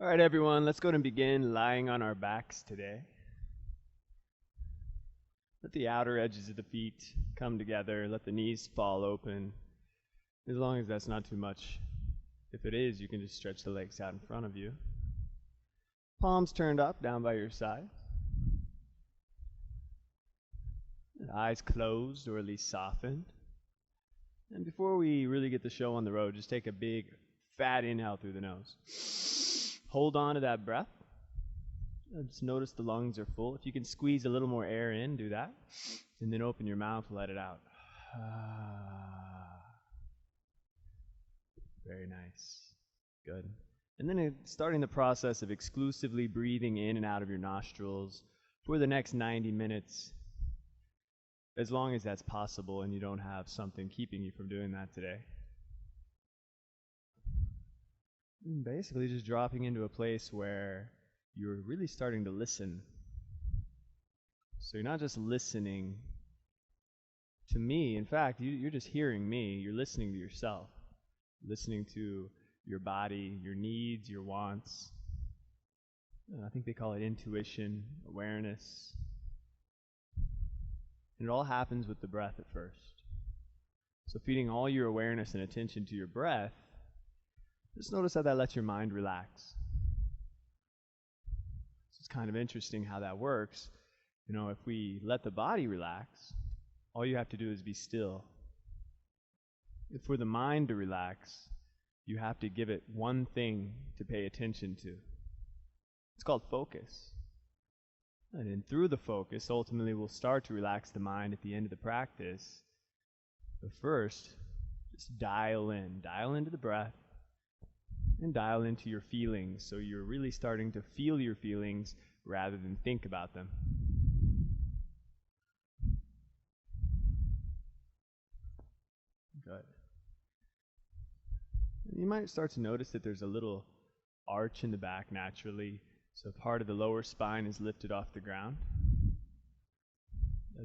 All right, everyone, let's go ahead and begin lying on our backs today. Let the outer edges of the feet come together. Let the knees fall open, as long as that's not too much. If it is, you can just stretch the legs out in front of you. Palms turned up, down by your side. Eyes closed, or at least softened. And before we really get the show on the road, just take a big, fat inhale through the nose. Hold on to that breath. Just notice the lungs are full. If you can squeeze a little more air in, do that. And then open your mouth, let it out. Very nice. Good. And then starting the process of exclusively breathing in and out of your nostrils for the next 90 minutes, as long as that's possible and you don't have something keeping you from doing that today. And basically just dropping into a place where you're really starting to listen. So you're not just listening to me. In fact, you're just hearing me. You're listening to yourself, listening to your body, your needs, your wants. I think they call it intuition, awareness. And it all happens with the breath at first. So feeding all your awareness and attention to your breath, just notice how that lets your mind relax. It's kind of interesting how that works. You know, if we let the body relax, all you have to do is be still. If for the mind to relax, you have to give it one thing to pay attention to. It's called focus. And then through the focus, ultimately we'll start to relax the mind at the end of the practice. But first, just dial into the breath, and dial into your feelings, so you're really starting to feel your feelings rather than think about them. Good. You might start to notice that there's a little arch in the back naturally, so part of the lower spine is lifted off the ground.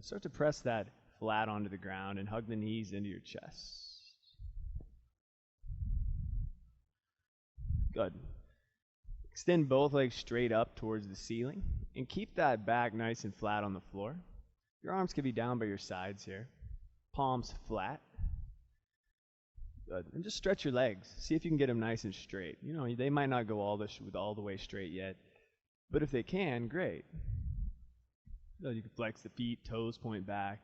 Start to press that flat onto the ground and hug the knees into your chest. Good. Extend both legs straight up towards the ceiling and keep that back nice and flat on the floor. Your arms can be down by your sides here. Palms flat. Good. And just stretch your legs. See if you can get them nice and straight. You know, they might not go all the way straight yet, but if they can, great. So you can flex the feet, toes point back.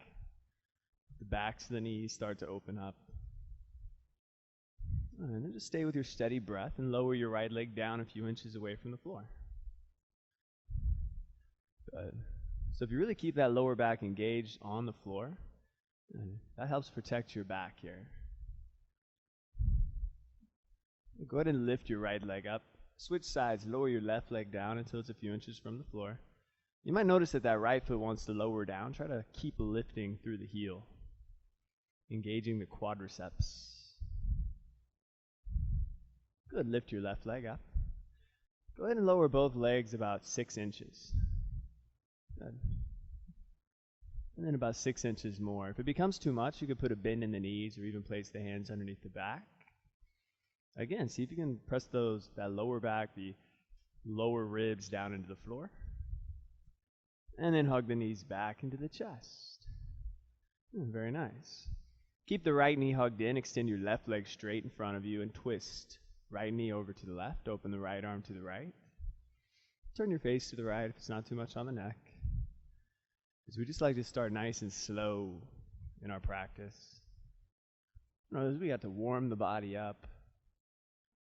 The backs of the knees start to open up. And then just stay with your steady breath and lower your right leg down a few inches away from the floor. Good. So if you really keep that lower back engaged on the floor, that helps protect your back here. Go ahead and lift your right leg up. Switch sides, lower your left leg down until it's a few inches from the floor. You might notice that that right foot wants to lower down. Try to keep lifting through the heel, engaging the quadriceps. Good. Lift your left leg up. Go ahead and lower both legs about 6 inches. Good. And then about 6 inches more. If it becomes too much, you could put a bend in the knees or even place the hands underneath the back. Again, see if you can press that lower back, the lower ribs down into the floor. And then hug the knees back into the chest. Very nice. Keep the right knee hugged in. Extend your left leg straight in front of you and twist. Right knee over to the left. Open the right arm to the right. Turn your face to the right if it's not too much on the neck. Because we just like to start nice and slow in our practice. You know, we got to warm the body up.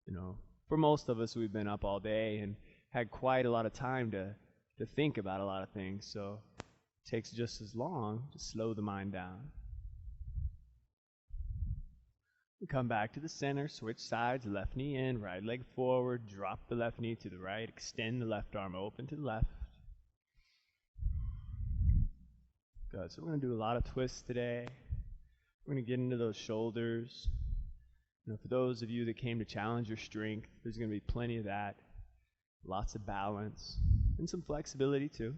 You know, for most of us, we've been up all day and had quite a lot of time to think about a lot of things. So it takes just as long to slow the mind down. We come back to the center, switch sides, left knee in, right leg forward, drop the left knee to the right, extend the left arm open to the left. Good. So we're going to do a lot of twists today. We're going to get into those shoulders. You know, for those of you that came to challenge your strength, there's going to be plenty of that. Lots of balance and some flexibility too.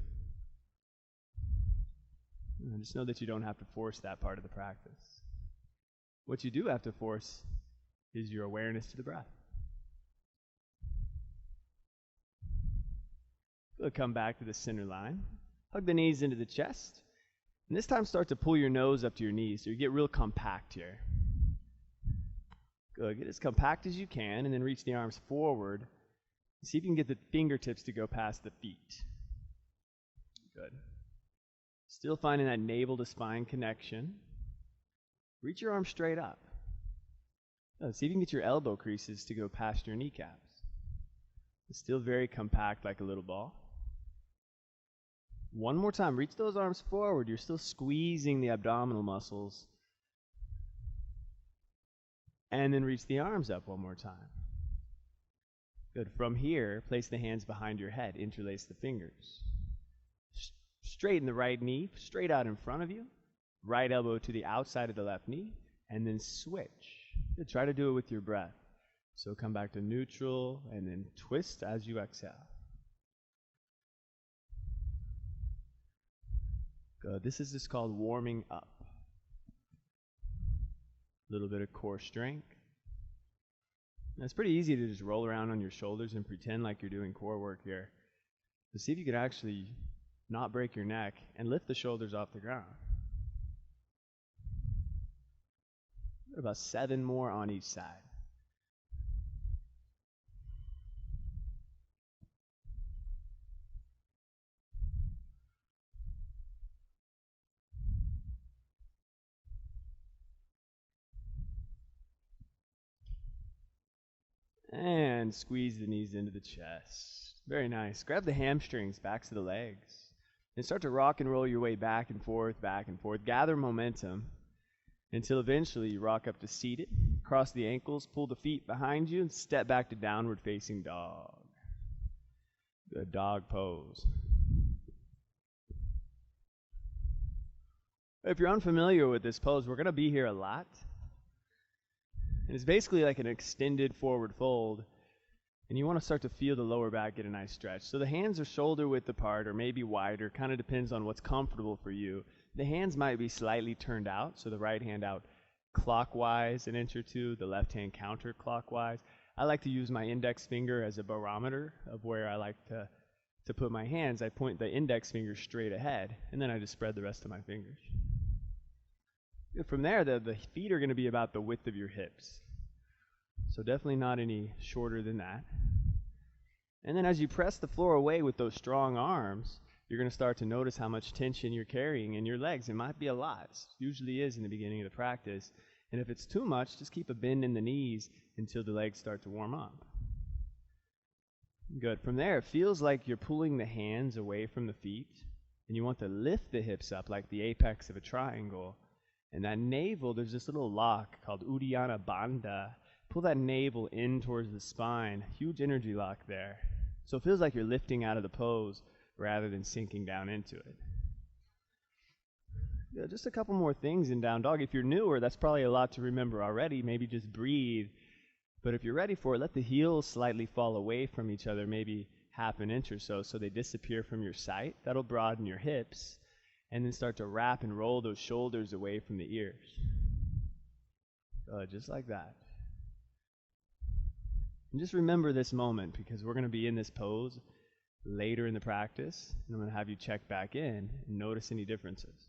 And just know that you don't have to force that part of the practice. What you do have to force is your awareness to the breath. We'll come back to the center line. Hug the knees into the chest. And this time start to pull your nose up to your knees so you get real compact here. Good. Get as compact as you can and then reach the arms forward. See if you can get the fingertips to go past the feet. Good. Still finding that navel to spine connection. Reach your arms straight up. See if you can get your elbow creases to go past your kneecaps. It's still very compact like a little ball. One more time. Reach those arms forward. You're still squeezing the abdominal muscles. And then reach the arms up one more time. Good. From here, place the hands behind your head. Interlace the fingers. Straighten the right knee straight out in front of you. Right elbow to the outside of the left knee. And then switch. Good. Try to do it with your breath. So come back to neutral and then twist as you exhale. Good. This is just called warming up. A little bit of core strength. And it's pretty easy to just roll around on your shoulders and pretend like you're doing core work here. But see if you could actually not break your neck and lift the shoulders off the ground. About 7 more on each side. And squeeze the knees into the chest. Very nice. Grab the hamstrings, backs of the legs. And start to rock and roll your way back and forth, back and forth. Gather momentum until eventually you rock up to seated. Cross the ankles, pull the feet behind you, and step back to downward facing dog. Good dog pose. If you're unfamiliar with this pose, we're going to be here a lot. And it's basically like an extended forward fold. And you want to start to feel the lower back get a nice stretch. So the hands are shoulder width apart or maybe wider. Kind of depends on what's comfortable for you. The hands might be slightly turned out. So the right hand out clockwise an inch or two. The left hand counterclockwise. I like to use my index finger as a barometer of where I like to put my hands. I point the index finger straight ahead. And then I just spread the rest of my fingers. From there, the feet are going to be about the width of your hips. So definitely not any shorter than that. And then as you press the floor away with those strong arms, you're going to start to notice how much tension you're carrying in your legs. It might be a lot. It usually is in the beginning of the practice. And if it's too much, just keep a bend in the knees until the legs start to warm up. Good. From there, it feels like you're pulling the hands away from the feet. And you want to lift the hips up like the apex of a triangle. And that navel, there's this little lock called Uddiyana Bandha. Pull that navel in towards the spine. Huge energy lock there. So it feels like you're lifting out of the pose rather than sinking down into it. Yeah, just a couple more things in down dog. If you're newer, that's probably a lot to remember already. Maybe just breathe. But if you're ready for it, let the heels slightly fall away from each other, maybe half an inch or so they disappear from your sight. That'll broaden your hips. And then start to wrap and roll those shoulders away from the ears. Just like that. And just remember this moment because we're going to be in this pose later in the practice. And I'm going to have you check back in and notice any differences.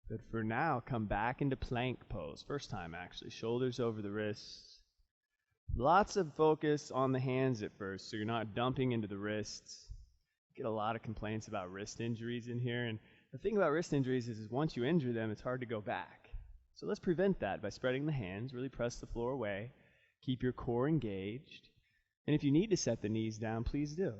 But for now, come back into plank pose. First time actually. Shoulders over the wrists. Lots of focus on the hands at first so you're not dumping into the wrists. Get a lot of complaints about wrist injuries in here, and the thing about wrist injuries is once you injure them, it's hard to go back. So let's prevent that by spreading the hands, really press the floor away, keep your core engaged, and if you need to set the knees down, please do.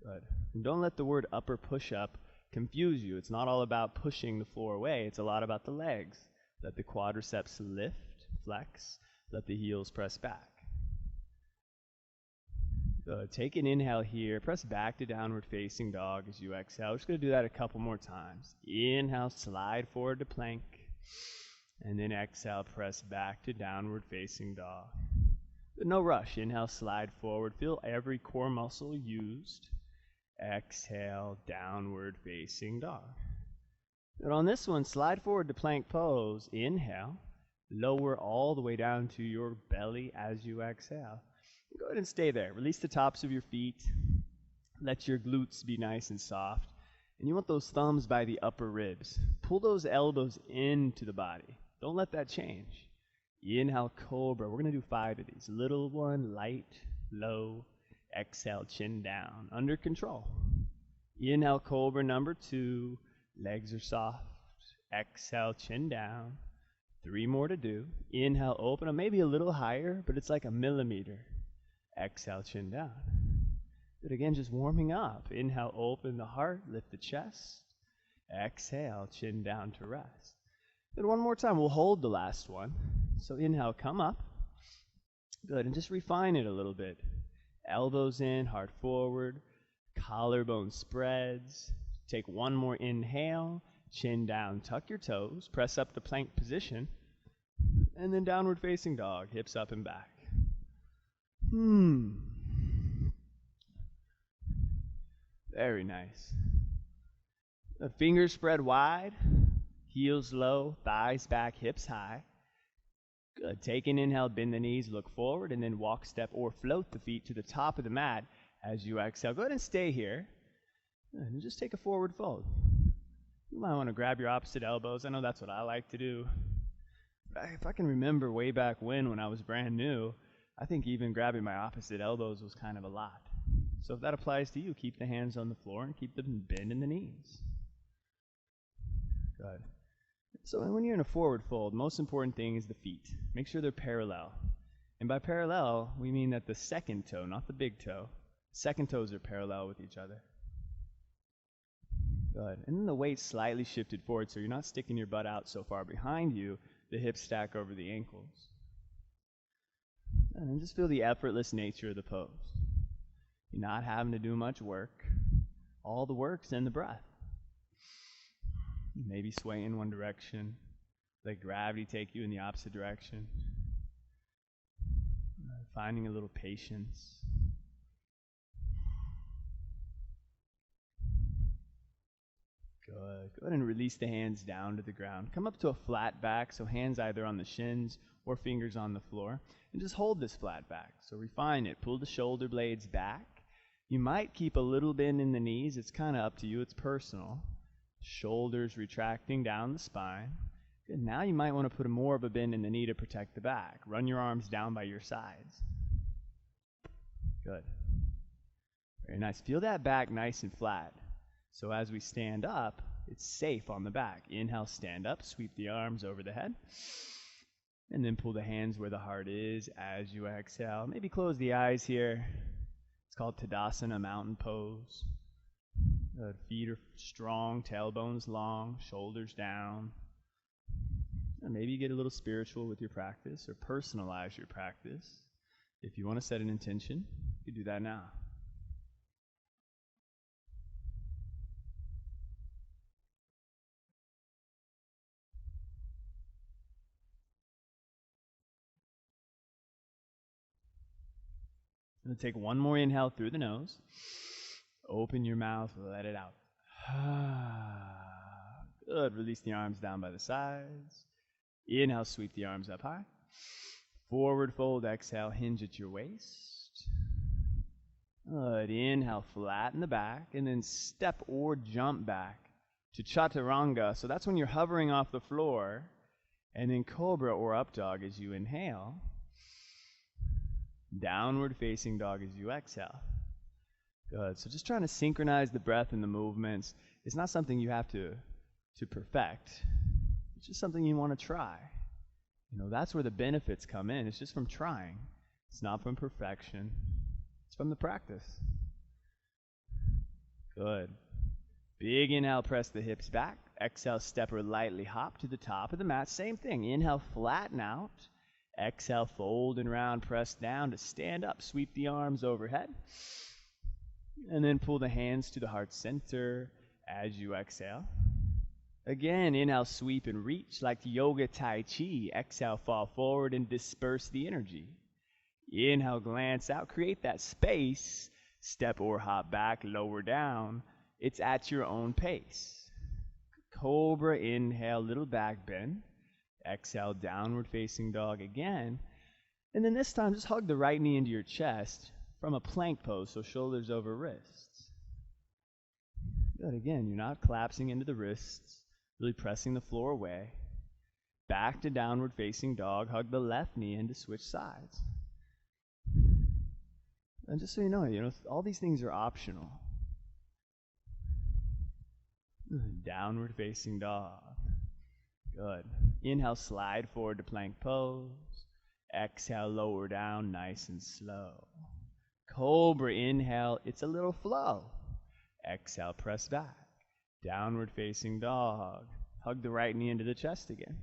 Good. And don't let the word upper push-up confuse you. It's not all about pushing the floor away, it's a lot about the legs. Let the quadriceps lift, flex, let the heels press back. Take an inhale here. Press back to downward facing dog as you exhale. We're just going to do that a couple more times. Inhale, slide forward to plank. And then exhale, press back to downward facing dog. But no rush. Inhale, slide forward. Feel every core muscle used. Exhale, downward facing dog. And on this one, slide forward to plank pose. Inhale. Lower all the way down to your belly as you exhale. Go ahead and stay there. Release the tops of your feet. Let your glutes be nice and soft. And you want those thumbs by the upper ribs. Pull those elbows into the body. Don't let that change. Inhale, cobra. We're going to do 5 of these. Little one, light, low. Exhale, chin down. Under control. Inhale, cobra number 2. Legs are soft. Exhale, chin down. 3 more to do. Inhale, open up. Maybe a little higher, but it's like a millimeter. Exhale, chin down. Good. Again, just warming up. Inhale, open the heart, lift the chest. Exhale, chin down to rest. Then one more time, we'll hold the last one. So inhale, come up. Good, and just refine it a little bit. Elbows in, heart forward. Collarbone spreads. Take one more inhale. Chin down, tuck your toes. Press up the plank position. And then downward facing dog, hips up and back. Very nice. The fingers spread wide, heels low, thighs back, hips high. Good. Take an inhale, bend the knees, look forward, and then walk, step, or float the feet to the top of the mat as you exhale. Go ahead and stay here. And just take a forward fold. You might want to grab your opposite elbows. I know that's what I like to do. If I can remember way back when I was brand new, I think even grabbing my opposite elbows was kind of a lot. So if that applies to you, keep the hands on the floor and keep them bent in the knees. Good. So when you're in a forward fold, most important thing is the feet. Make sure they're parallel. And by parallel, we mean that the second toe, not the big toe, second toes are parallel with each other. Good. And then the weight slightly shifted forward so you're not sticking your butt out so far behind you, the hips stack over the ankles. And then just feel the effortless nature of the pose. You're not having to do much work. All the work's in the breath. Maybe sway in one direction. Let gravity take you in the opposite direction. Finding a little patience. Good. Go ahead and release the hands down to the ground. Come up to a flat back, so hands either on the shins or fingers on the floor. And just hold this flat back. So refine it. Pull the shoulder blades back. You might keep a little bend in the knees. It's kind of up to you. It's personal. Shoulders retracting down the spine. Good. Now you might want to put more of a bend in the knee to protect the back. Run your arms down by your sides. Good. Very nice. Feel that back nice and flat. So as we stand up, it's safe on the back. Inhale, stand up, sweep the arms over the head. And then pull the hands where the heart is as you exhale. Maybe close the eyes here. It's called Tadasana, mountain pose. Feet are strong, tailbones long, shoulders down. And maybe you get a little spiritual with your practice or personalize your practice. If you want to set an intention, you can do that now. I'm going to take one more inhale through the nose. Open your mouth, let it out. Good. Release the arms down by the sides. Inhale, sweep the arms up high. Forward fold, exhale, hinge at your waist. Good. Inhale, flatten the back, and then step or jump back to chaturanga. So that's when you're hovering off the floor, and then cobra or up dog as you inhale. Downward facing dog as you exhale. Good. So just trying to synchronize the breath and the movements. It's not something you have to perfect. It's just something you want to try. You know, that's where the benefits come in. It's just from trying. It's not from perfection. It's from the practice. Good. Big inhale, press the hips back. Exhale, step or lightly hop to the top of the mat. Same thing. Inhale, flatten out. Exhale, fold and round, press down to stand up. Sweep the arms overhead. And then pull the hands to the heart center as you exhale. Again, inhale, sweep and reach like yoga tai chi. Exhale, fall forward and disperse the energy. Inhale, glance out, create that space. Step or hop back, lower down. It's at your own pace. Cobra, inhale, little back bend. Exhale, downward facing dog again. And then this time, just hug the right knee into your chest from a plank pose, so shoulders over wrists. Good. Again, you're not collapsing into the wrists, really pressing the floor away. Back to downward facing dog. Hug the left knee in to switch sides. And just so you know, all these things are optional. Downward facing dog. Good. Inhale, slide forward to plank pose. Exhale, lower down, nice and slow. Cobra, inhale, it's a little flow. Exhale, press back. Downward facing dog. Hug the right knee into the chest again.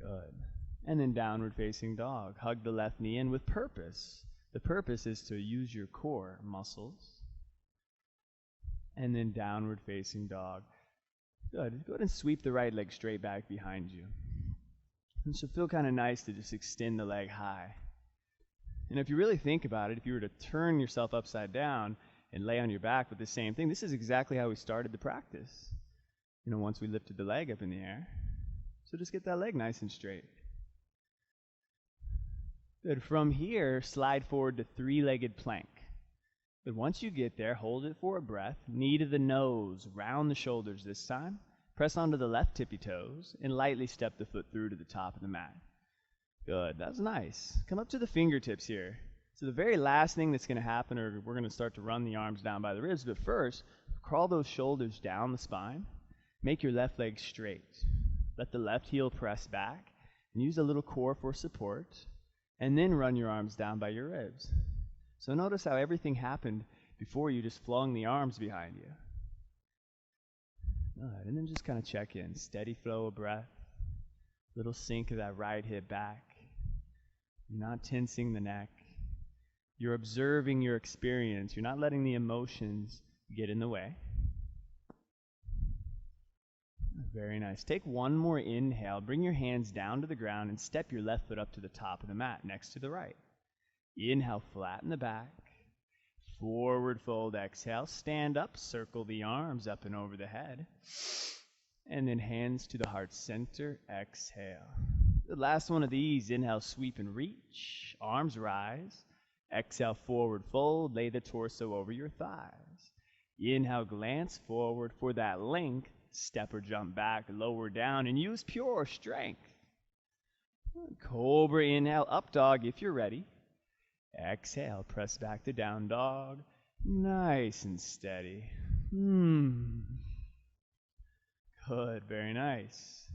Good. And then downward facing dog. Hug the left knee in with purpose. The purpose is to use your core muscles. And then downward facing dog. Good. Go ahead and sweep the right leg straight back behind you. It should feel kind of nice to just extend the leg high. And if you really think about it, if you were to turn yourself upside down and lay on your back with the same thing, this is exactly how we started the practice. Once we lifted the leg up in the air. So just get that leg nice and straight. Good. From here, slide forward to three-legged plank. But once you get there, hold it for a breath. Knee to the nose, round the shoulders this time. Press onto the left tippy toes and lightly step the foot through to the top of the mat. Good. That's nice. Come up to the fingertips here. So the very last thing that's going to happen, or we're going to start to run the arms down by the ribs, but first, crawl those shoulders down the spine. Make your left leg straight. Let the left heel press back and use a little core for support. And then run your arms down by your ribs. So notice how everything happened before you just flung the arms behind you. Good. And then just kind of check in. Steady flow of breath. Little sink of that right hip back. You're not tensing the neck. You're observing your experience. You're not letting the emotions get in the way. Very nice. Take one more inhale. Bring your hands down to the ground and step your left foot up to the top of the mat next to the right. Inhale, flatten the back. Forward fold, exhale. Stand up, circle the arms up and over the head. And then hands to the heart center, exhale. The last one of these, inhale, sweep and reach. Arms rise. Exhale, forward fold. Lay the torso over your thighs. Inhale, glance forward for that length. Step or jump back, lower down, and use pure strength. Cobra, inhale, up dog if you're ready. Exhale, press back to down dog. Nice and steady. Good, very nice.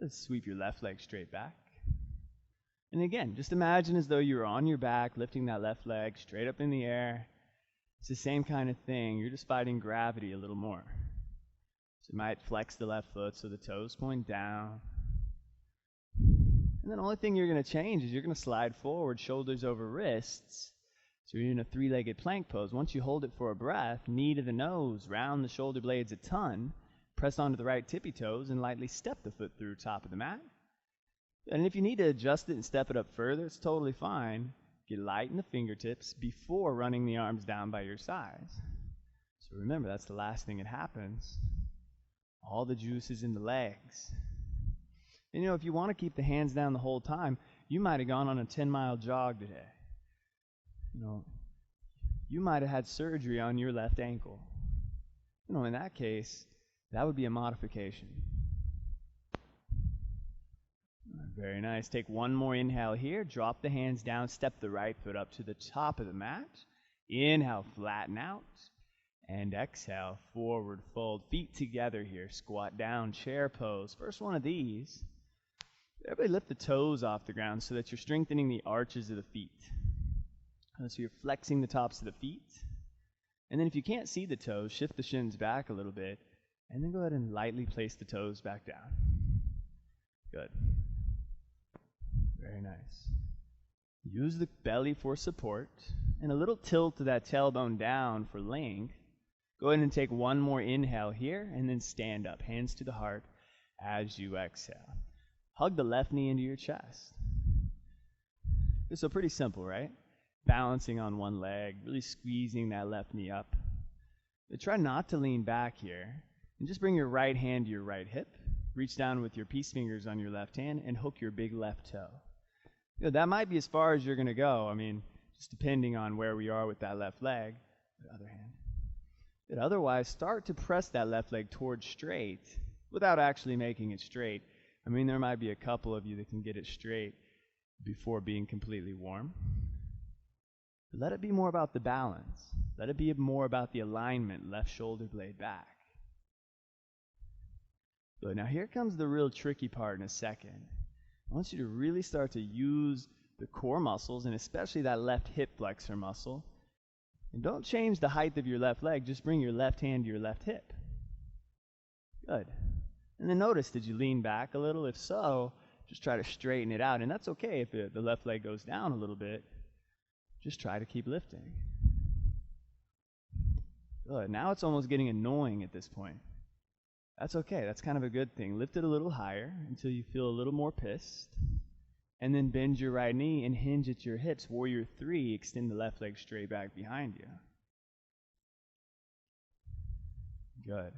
Let's sweep your left leg straight back. And again, just imagine as though you're on your back, lifting that left leg straight up in the air. It's the same kind of thing. You're just fighting gravity a little more. So you might flex the left foot so the toes point down. And then the only thing you're going to change is you're going to slide forward, shoulders over wrists. So you're in a three-legged plank pose. Once you hold it for a breath, knee to the nose, round the shoulder blades a ton, press onto the right tippy toes, and lightly step the foot through top of the mat. And if you need to adjust it and step it up further, it's totally fine. Get light in the fingertips before running the arms down by your sides. So remember, that's the last thing that happens. All the juice is in the legs. And if you want to keep the hands down the whole time, you might have gone on a 10-mile jog today. You might have had surgery on your left ankle. In that case, that would be a modification. Very nice. Take one more inhale here. Drop the hands down. Step the right foot up to the top of the mat. Inhale, flatten out. And exhale, forward fold. Feet together here. Squat down, chair pose. First one of these. Everybody lift the toes off the ground so that you're strengthening the arches of the feet. So you're flexing the tops of the feet. And then if you can't see the toes, shift the shins back a little bit. And then go ahead and lightly place the toes back down. Good. Very nice. Use the belly for support and a little tilt to that tailbone down for length. Go ahead and take one more inhale here and then stand up, hands to the heart as you exhale. Hug the left knee into your chest. So pretty simple, right? Balancing on one leg, really squeezing that left knee up. But try not to lean back here and just bring your right hand to your right hip reach down with your peace fingers on your left hand and hook your big left toe. That might be as far as you're going to go. I mean, just depending on where we are with that left leg. The other hand. But otherwise, start to press that left leg towards straight without actually making it straight. I mean, there might be a couple of you that can get it straight before being completely warm. But let it be more about the balance. Let it be more about the alignment, left shoulder blade back. Good. Now here comes the real tricky part in a second. I want you to really start to use the core muscles, and especially that left hip flexor muscle. And don't change the height of your left leg, just bring your left hand to your left hip. Good. And then notice, did you lean back a little? If so, just try to straighten it out. And that's okay if the left leg goes down a little bit. Just try to keep lifting. Good. Now it's almost getting annoying at this point. That's okay. That's kind of a good thing. Lift it a little higher until you feel a little more pissed. And then bend your right knee and hinge at your hips. Warrior 3, extend the left leg straight back behind you. Good.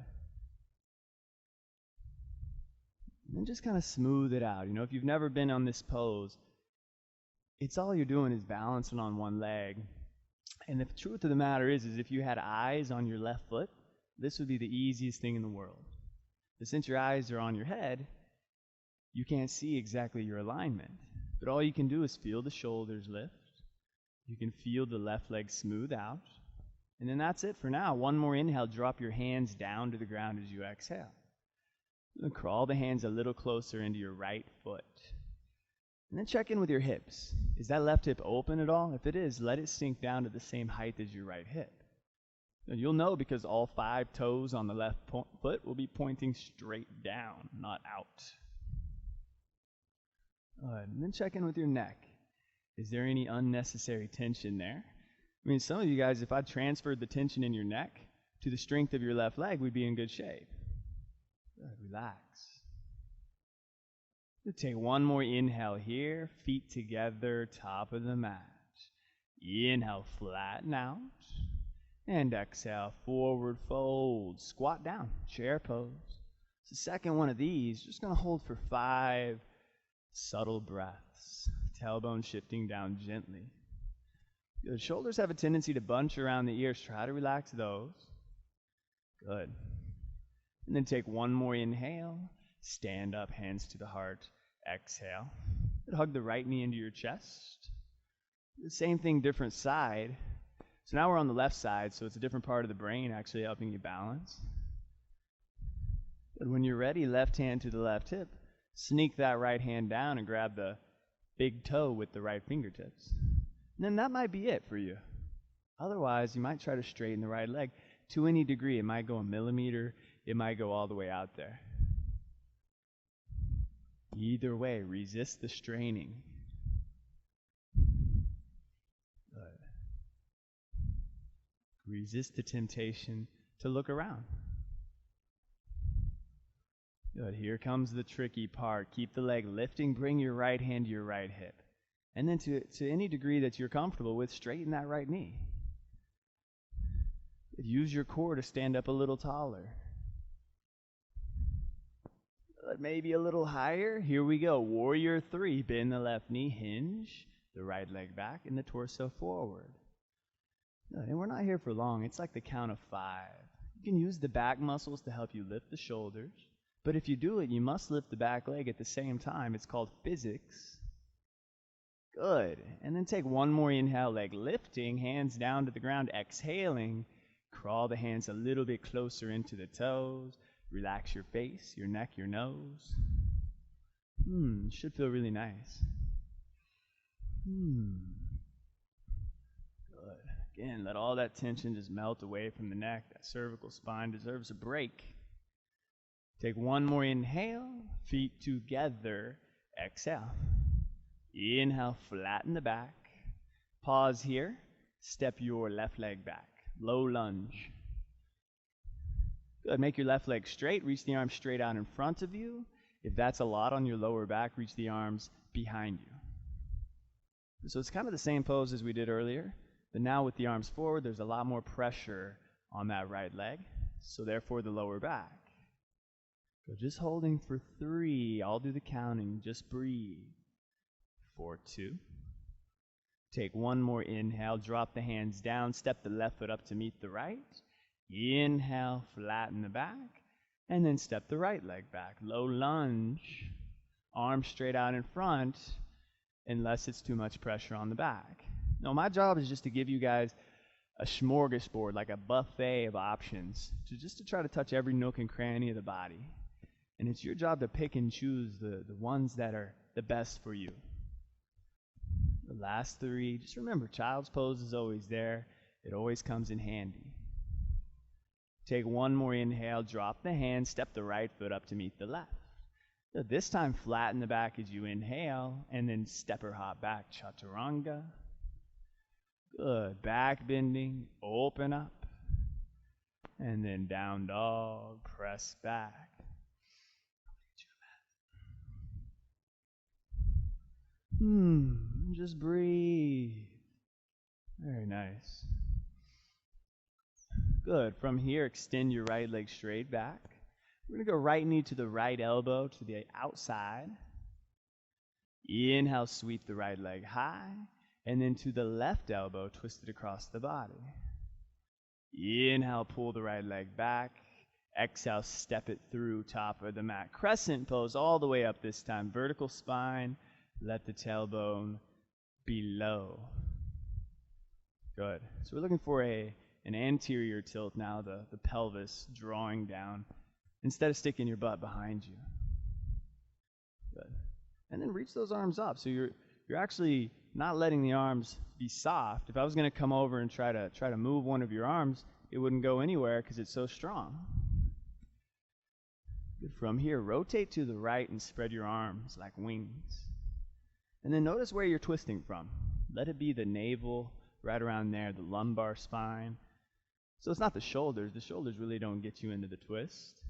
And then just kind of smooth it out. If you've never been on this pose, it's all you're doing is balancing on one leg. And the truth of the matter is if you had eyes on your left foot, this would be the easiest thing in the world. But since your eyes are on your head, you can't see exactly your alignment. But all you can do is feel the shoulders lift. You can feel the left leg smooth out. And then that's it for now. One more inhale, drop your hands down to the ground as you exhale. And crawl the hands a little closer into your right foot. And then check in with your hips. Is that left hip open at all? If it is, let it sink down to the same height as your right hip. And you'll know because all 5 toes on the left foot will be pointing straight down, not out. And then check in with your neck. Is there any unnecessary tension there? I mean, some of you guys, if I transferred the tension in your neck to the strength of your left leg, we'd be in good shape. Good. Relax. We'll take one more inhale here, feet together, top of the mat. Inhale, flatten out. And exhale, forward fold, squat down, chair pose. It's the second one of these. Just going to hold for 5 subtle breaths. Tailbone shifting down gently. The shoulders have a tendency to bunch around the ears. Try to relax those. Good. And then take one more inhale. Stand up, hands to the heart. Exhale. And hug the right knee into your chest. The same thing, different side. So now we're on the left side, so it's a different part of the brain actually helping you balance. But when you're ready, left hand to the left hip. Sneak that right hand down and grab the big toe with the right fingertips. And then that might be it for you. Otherwise, you might try to straighten the right leg to any degree. It might go a millimeter. It might go all the way out there. Either way, resist the straining. Good. Resist the temptation to look around. Good. Here comes the tricky part. Keep the leg lifting. Bring your right hand to your right hip. And then to any degree that you're comfortable with, straighten that right knee. Use your core to stand up a little taller. Maybe a little higher. Here we go. Warrior 3. Bend the left knee. Hinge the right leg back and the torso forward. And we're not here for long. It's like the count of 5. You can use the back muscles to help you lift the shoulders. But if you do it, you must lift the back leg at the same time. It's called physics. Good. And then take one more inhale, leg lifting, hands down to the ground, exhaling. Crawl the hands a little bit closer into the toes. Relax your face, your neck, your nose. Should feel really nice. Good. Again, let all that tension just melt away from the neck. That cervical spine deserves a break. Take one more inhale, feet together, exhale. Inhale, flatten the back. Pause here, step your left leg back. Low lunge. Good, make your left leg straight, reach the arms straight out in front of you. If that's a lot on your lower back, reach the arms behind you. So it's kind of the same pose as we did earlier, but now with the arms forward, there's a lot more pressure on that right leg, so therefore the lower back. Go, just holding for 3. I'll do the counting. Just breathe. 4, 2. Take one more inhale. Drop the hands down. Step the left foot up to meet the right. Inhale, flatten the back. And then step the right leg back. Low lunge. Arms straight out in front, unless it's too much pressure on the back. Now, my job is just to give you guys a smorgasbord, like a buffet of options, to try to touch every nook and cranny of the body. And it's your job to pick and choose the ones that are the best for you. The last 3, just remember, child's pose is always there. It always comes in handy. Take one more inhale, drop the hand, step the right foot up to meet the left. So this time, flatten the back as you inhale, and then step or hop back, chaturanga. Good. Back bending, open up, and then down dog, press back. Just breathe. Very nice. Good. From here, extend your right leg straight back. We're going to go right knee to the right elbow to the outside. Inhale, sweep the right leg high. And then to the left elbow, twist it across the body. Inhale, pull the right leg back. Exhale, step it through top of the mat. Crescent pose all the way up this time. Vertical spine. Let the tailbone be low. Good. So we're looking for an anterior tilt now, the pelvis drawing down, instead of sticking your butt behind you. Good. And then reach those arms up. So you're actually not letting the arms be soft. If I was going to come over and try to move one of your arms, it wouldn't go anywhere because it's so strong. Good. From here, rotate to the right and spread your arms like wings. And then notice where you're twisting from. Let it be the navel, right around there, the lumbar spine. So it's not the shoulders. The shoulders really don't get you into the twist.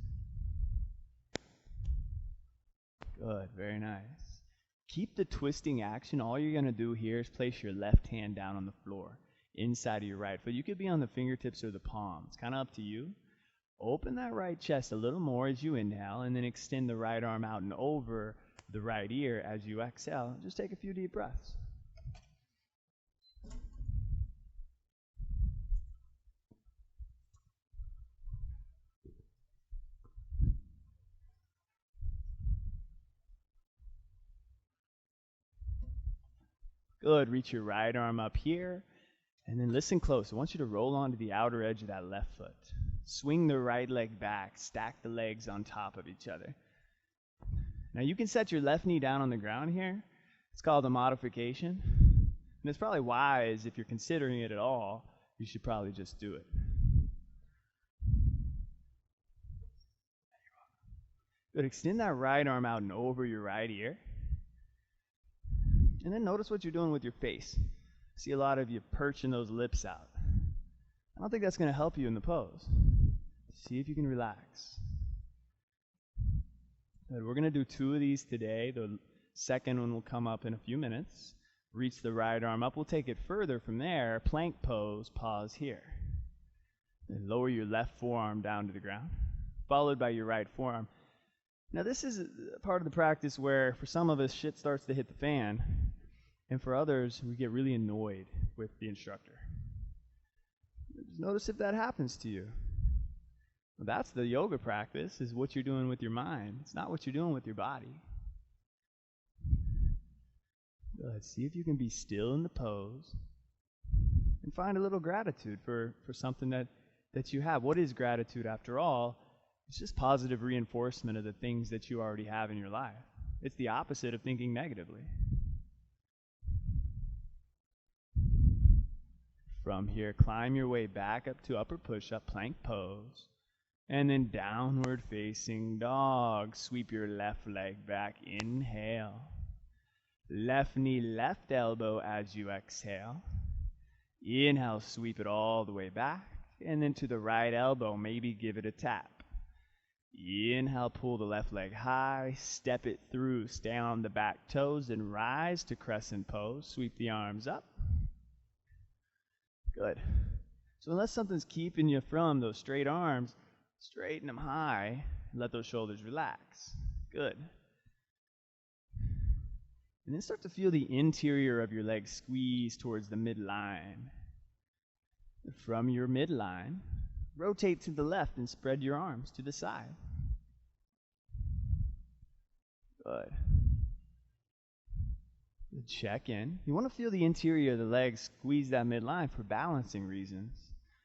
Good, very nice. Keep the twisting action. All you're going to do here is place your left hand down on the floor, inside of your right foot. You could be on the fingertips or the palm. It's kind of up to you. Open that right chest a little more as you inhale, and then extend the right arm out and over the right ear as you exhale. Just take a few deep breaths. Good. Reach your right arm up here, and then listen close. I want you to roll onto the outer edge of that left foot. Swing the right leg back. Stack the legs on top of each other. Now you can set your left knee down on the ground here. It's called a modification. And it's probably wise, if you're considering it at all, you should probably just do it. Good. Extend that right arm out and over your right ear. And then notice what you're doing with your face. See a lot of you perching those lips out. I don't think that's going to help you in the pose. See if you can relax. Good. We're going to do 2 of these today. The second one will come up in a few minutes. Reach the right arm up. We'll take it further from there. Plank pose. Pause here. Then lower your left forearm down to the ground, followed by your right forearm. Now this is a part of the practice where for some of us shit starts to hit the fan, and for others we get really annoyed with the instructor. Just notice if that happens to you. Well, that's the yoga practice, is what you're doing with your mind. It's not what you're doing with your body. Good. See if you can be still in the pose and find a little gratitude for something that you have. What is gratitude after all? It's just positive reinforcement of the things that you already have in your life. It's the opposite of thinking negatively. From here, climb your way back up to upper push-up, plank pose. And then downward facing dog. Sweep your left leg back. Inhale. Left knee, left elbow as you exhale. Inhale, sweep it all the way back. And then to the right elbow, maybe give it a tap. Inhale, pull the left leg high. Step it through. Stay on the back toes and rise to crescent pose. Sweep the arms up. Good. So unless something's keeping you from those straight arms, straighten them high, Let those shoulders relax. Good. And then start to feel the interior of your legs squeeze towards the midline. From your midline, rotate to the left and spread your arms to the side. Good. Check in. You want to feel the interior of the legs squeeze that midline for balancing reasons.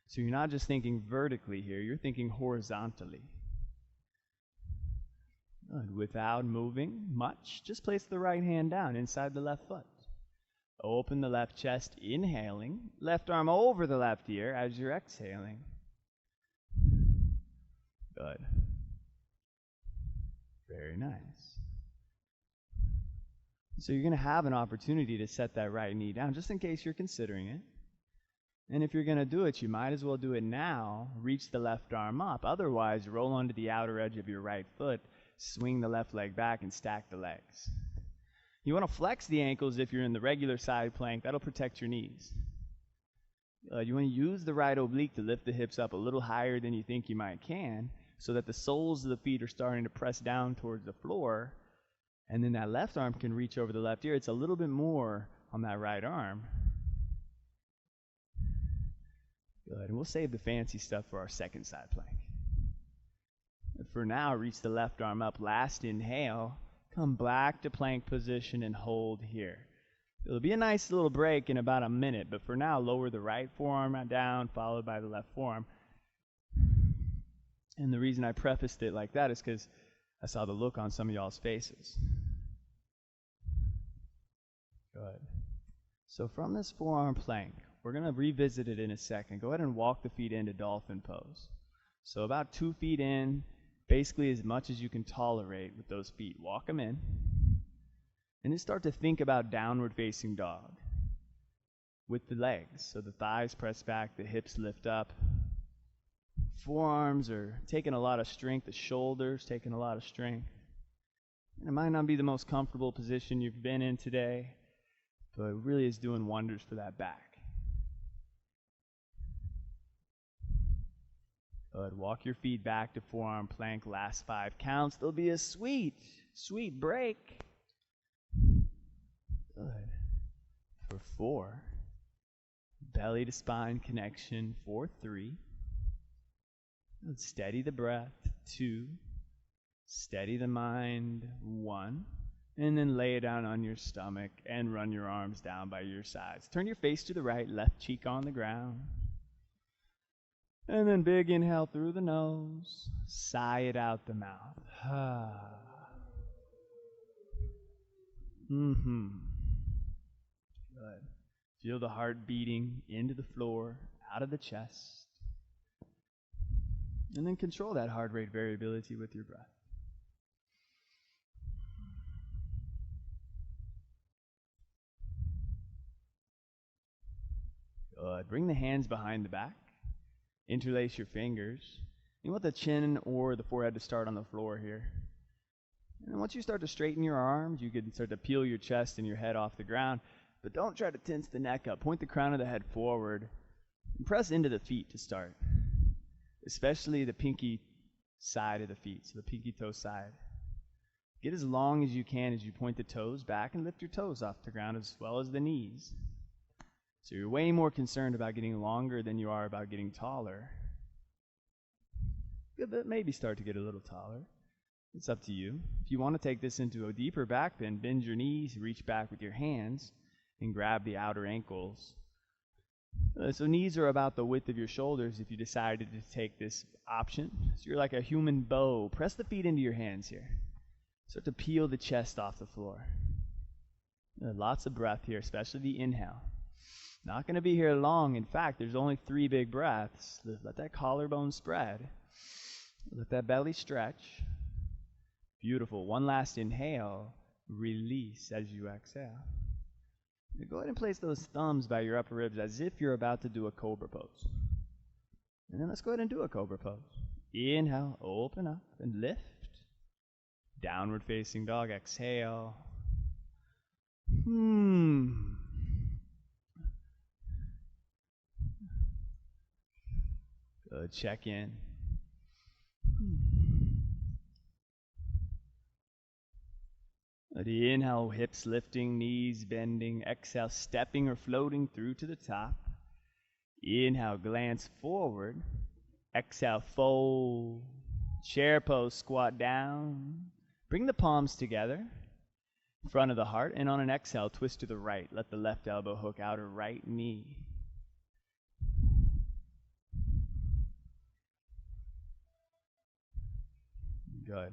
So you're not just thinking vertically here, you're thinking horizontally. Good. Without moving much, just place the right hand down inside the left foot. Open the left chest, inhaling. Left arm over the left ear as you're exhaling. Good. Very nice. So you're going to have an opportunity to set that right knee down just in case you're considering it. And if you're going to do it, you might as well do it now. Reach the left arm up. Otherwise, roll onto the outer edge of your right foot, swing the left leg back, and stack the legs. You want to flex the ankles if you're in the regular side plank. That'll protect your knees. You want to use the right oblique to lift the hips up a little higher than you think you might can, so that the soles of the feet are starting to press down towards the floor. And then that left arm can reach over the left ear. It's a little bit more on that right arm. Good. And we'll save the fancy stuff for our second side plank. For now, reach the left arm up. Last inhale. Come back to plank position and hold here. It'll be a nice little break in about a minute, but for now, lower the right forearm down, followed by the left forearm. And the reason I prefaced it like that is because I saw the look on some of y'all's faces. Good. So from this forearm plank, we're going to revisit it in a second. Go ahead and walk the feet into dolphin pose. So about 2 feet in, basically as much as you can tolerate with those feet. Walk them in. And then start to think about downward facing dog with the legs. So the thighs press back, the hips lift up. Forearms are taking a lot of strength, the shoulders taking a lot of strength. And it might not be the most comfortable position you've been in today, but it really is doing wonders for that back. Good. Walk your feet back to forearm plank, last 5 counts. There'll be a sweet, sweet break. Good. For 4. Belly to spine connection for 3. Let's steady the breath. 2. Steady the mind. 1. And then lay it down on your stomach and run your arms down by your sides. Turn your face to the right, left cheek on the ground. And then big inhale through the nose. Sigh it out the mouth. Good. Feel the heart beating into the floor, out of the chest. And then control that heart rate variability with your breath. Good. Bring the hands behind the back. Interlace your fingers. You want the chin or the forehead to start on the floor here. And once you start to straighten your arms, you can start to peel your chest and your head off the ground. But don't try to tense the neck up. Point the crown of the head forward. And press into the feet to start. Especially the pinky side of the feet, so the pinky toe side. Get as long as you can as you point the toes back and lift your toes off the ground as well as the knees. So you're way more concerned about getting longer than you are about getting taller. Good, but maybe start to get a little taller. It's up to you. If you want to take this into a deeper back bend, bend your knees, reach back with your hands, and grab the outer ankles. So knees are about the width of your shoulders if you decided to take this option. So you're like a human bow. Press the feet into your hands here. Start to peel the chest off the floor. Lots of breath here, especially the inhale. Not going to be here long. In fact, there's only 3 big breaths. Let that collarbone spread. Let that belly stretch. Beautiful. One last inhale. Release as you exhale. Now go ahead and place those thumbs by your upper ribs as if you're about to do a cobra pose. And then let's go ahead and do a cobra pose. Inhale, open up and lift. Downward facing dog. Exhale. Good. Check in. The inhale, hips lifting, knees bending. Exhale, stepping or floating through to the top. Inhale, glance forward. Exhale, fold. Chair pose, squat down. Bring the palms together, front of the heart, and on an exhale, twist to the right. Let the left elbow hook outer right knee. Good.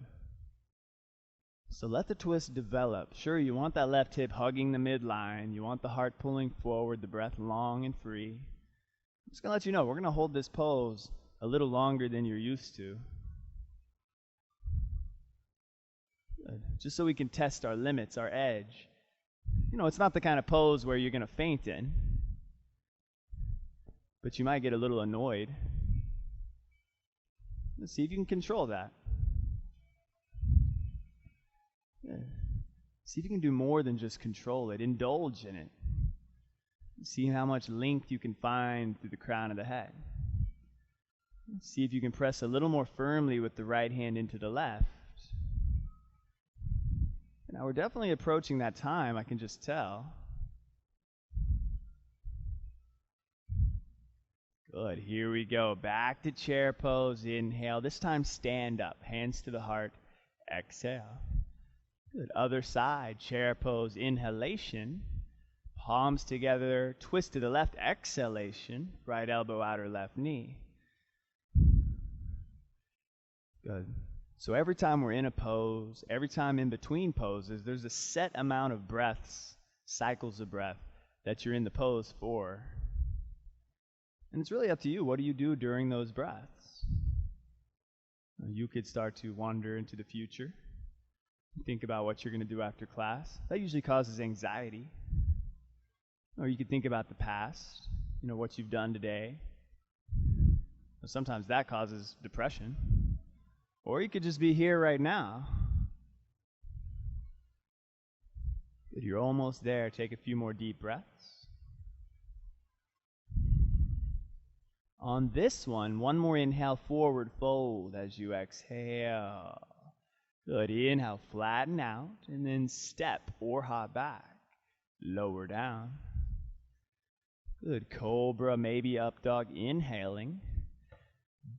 So let the twist develop. Sure, you want that left hip hugging the midline. You want the heart pulling forward, the breath long and free. I'm just going to let you know, we're going to hold this pose a little longer than you're used to. Good. Just so we can test our limits, our edge. You know, it's not the kind of pose where you're going to faint in, but you might get a little annoyed. Let's see if you can control that. Yeah. See if you can do more than just control it. Indulge in it. See how much length you can find through the crown of the head. See if you can press a little more firmly with the right hand into the left. Now we're definitely approaching that time, I can just tell. Good, here we go. Back to chair pose, inhale. This time stand up, hands to the heart, exhale. Good, other side, chair pose, inhalation. Palms together, twist to the left, exhalation. Right elbow, outer left knee. Good. So every time we're in a pose, every time in between poses, there's a set amount of breaths, cycles of breath, that you're in the pose for. And it's really up to you. What do you do during those breaths? You could start to wander into the future. Think about what you're going to do after class. That usually causes anxiety. Or you could think about the past, you know, what you've done today. Sometimes that causes depression. Or you could just be here right now. Good, you're almost there. Take a few more deep breaths. On this one more inhale, forward fold as you exhale. Good, inhale, flatten out, and then step or hop back. Lower down. Good, cobra, maybe up dog, inhaling.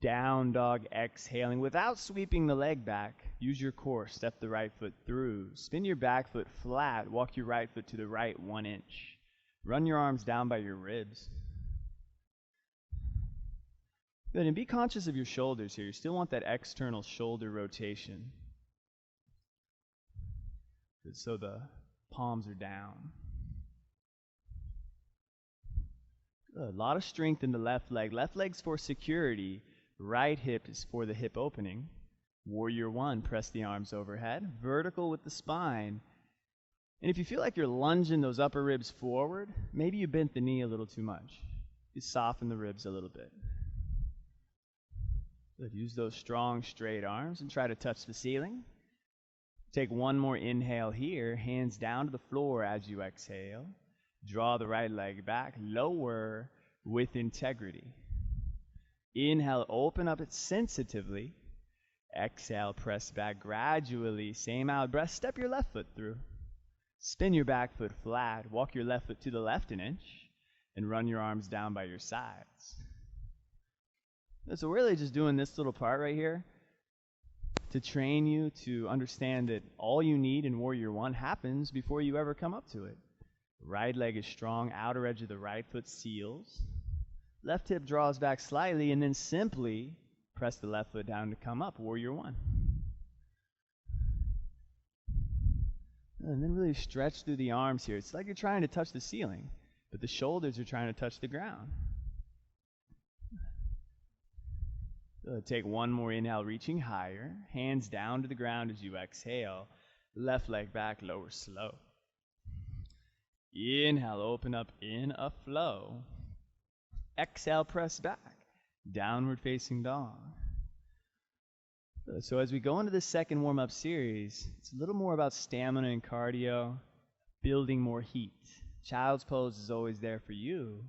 Down dog, exhaling. Without sweeping the leg back, use your core. Step the right foot through. Spin your back foot flat. Walk your right foot to the right 1 inch. Run your arms down by your ribs. Good, and be conscious of your shoulders here. You still want that external shoulder rotation. Good, so the palms are down. Good, a lot of strength in the left leg. Left leg's for security. Right hip is for the hip opening. Warrior 1, press the arms overhead. Vertical with the spine. And if you feel like you're lunging those upper ribs forward, maybe you bent the knee a little too much. You soften the ribs a little bit. Good. Use those strong, straight arms and try to touch the ceiling. Take one more inhale here. Hands down to the floor as you exhale. Draw the right leg back. Lower with integrity. Inhale, open up it sensitively. Exhale, press back gradually. Same out breath. Step your left foot through. Spin your back foot flat. Walk your left foot to the left 1 inch. And run your arms down by your sides. So we're really just doing this little part right here to train you to understand that all you need in Warrior 1 happens before you ever come up to it. Right leg is strong. Outer edge of the right foot seals. Left hip draws back slightly, and then simply press the left foot down to come up, Warrior 1. And then really stretch through the arms here. It's like you're trying to touch the ceiling, but the shoulders are trying to touch the ground. Take one more inhale, reaching higher. Hands down to the ground as you exhale. Left leg back, lower slow. Inhale, open up in a flow. Exhale, press back. Downward facing dog. So as we go into the second warm-up series, it's a little more about stamina and cardio, building more heat. Child's pose is always there for you.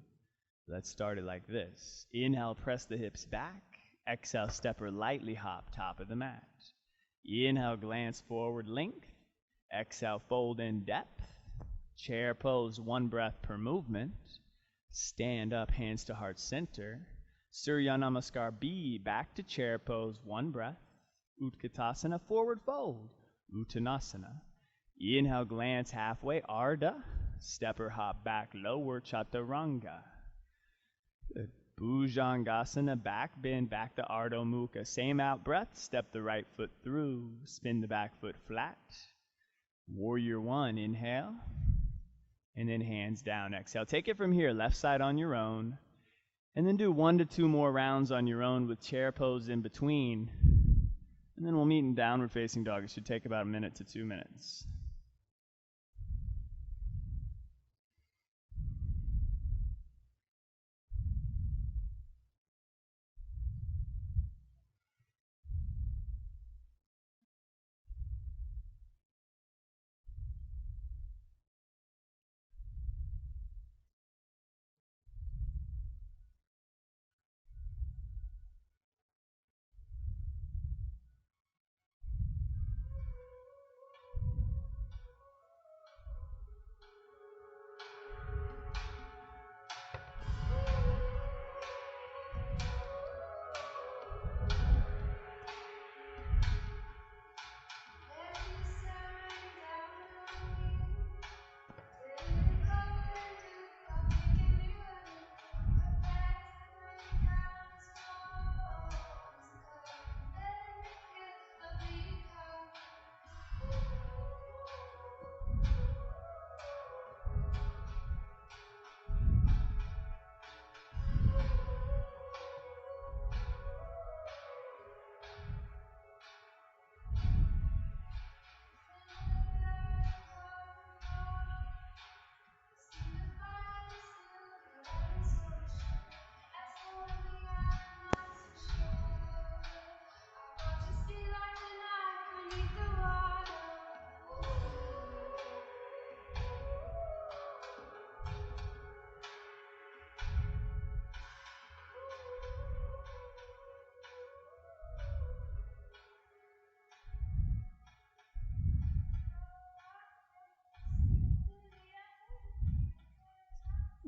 Let's start it like this. Inhale, press the hips back. Exhale, step or lightly hop, top of the mat. Inhale, glance forward, length. Exhale, fold in depth. Chair pose, 1 breath per movement. Stand up, hands to heart center. Surya Namaskar B, back to chair pose, 1 breath. Utkatasana, forward fold. Uttanasana. Inhale, glance halfway, Ardha. Step or hop back, lower Chaturanga. Good. Bhujangasana, back bend, back to Ardha Mukha. Same out breath, step the right foot through, spin the back foot flat. Warrior 1, inhale, and then hands down, exhale. Take it from here, left side on your own, and then do 1 to 2 more rounds on your own with chair pose in between. And then we'll meet in downward facing dog. It should take about 1 minute to 2 minutes.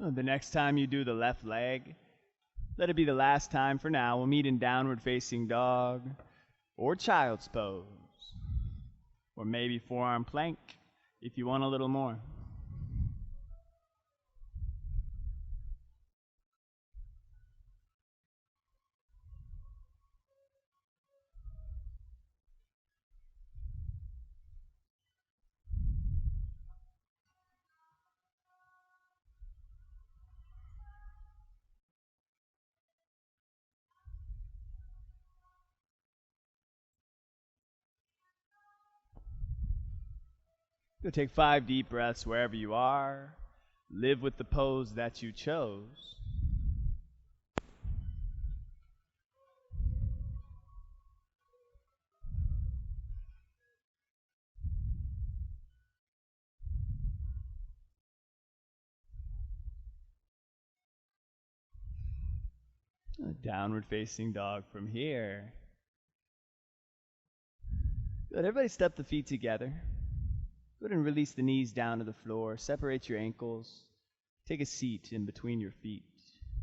The next time you do the left leg, let it be the last time for now. We'll meet in downward facing dog or child's pose, or maybe forearm plank if you want a little more. Go take 5 deep breaths wherever you are. Live with the pose that you chose. Downward facing dog from here. Good. Everybody step the feet together. Go ahead and release the knees down to the floor. Separate your ankles. Take a seat in between your feet.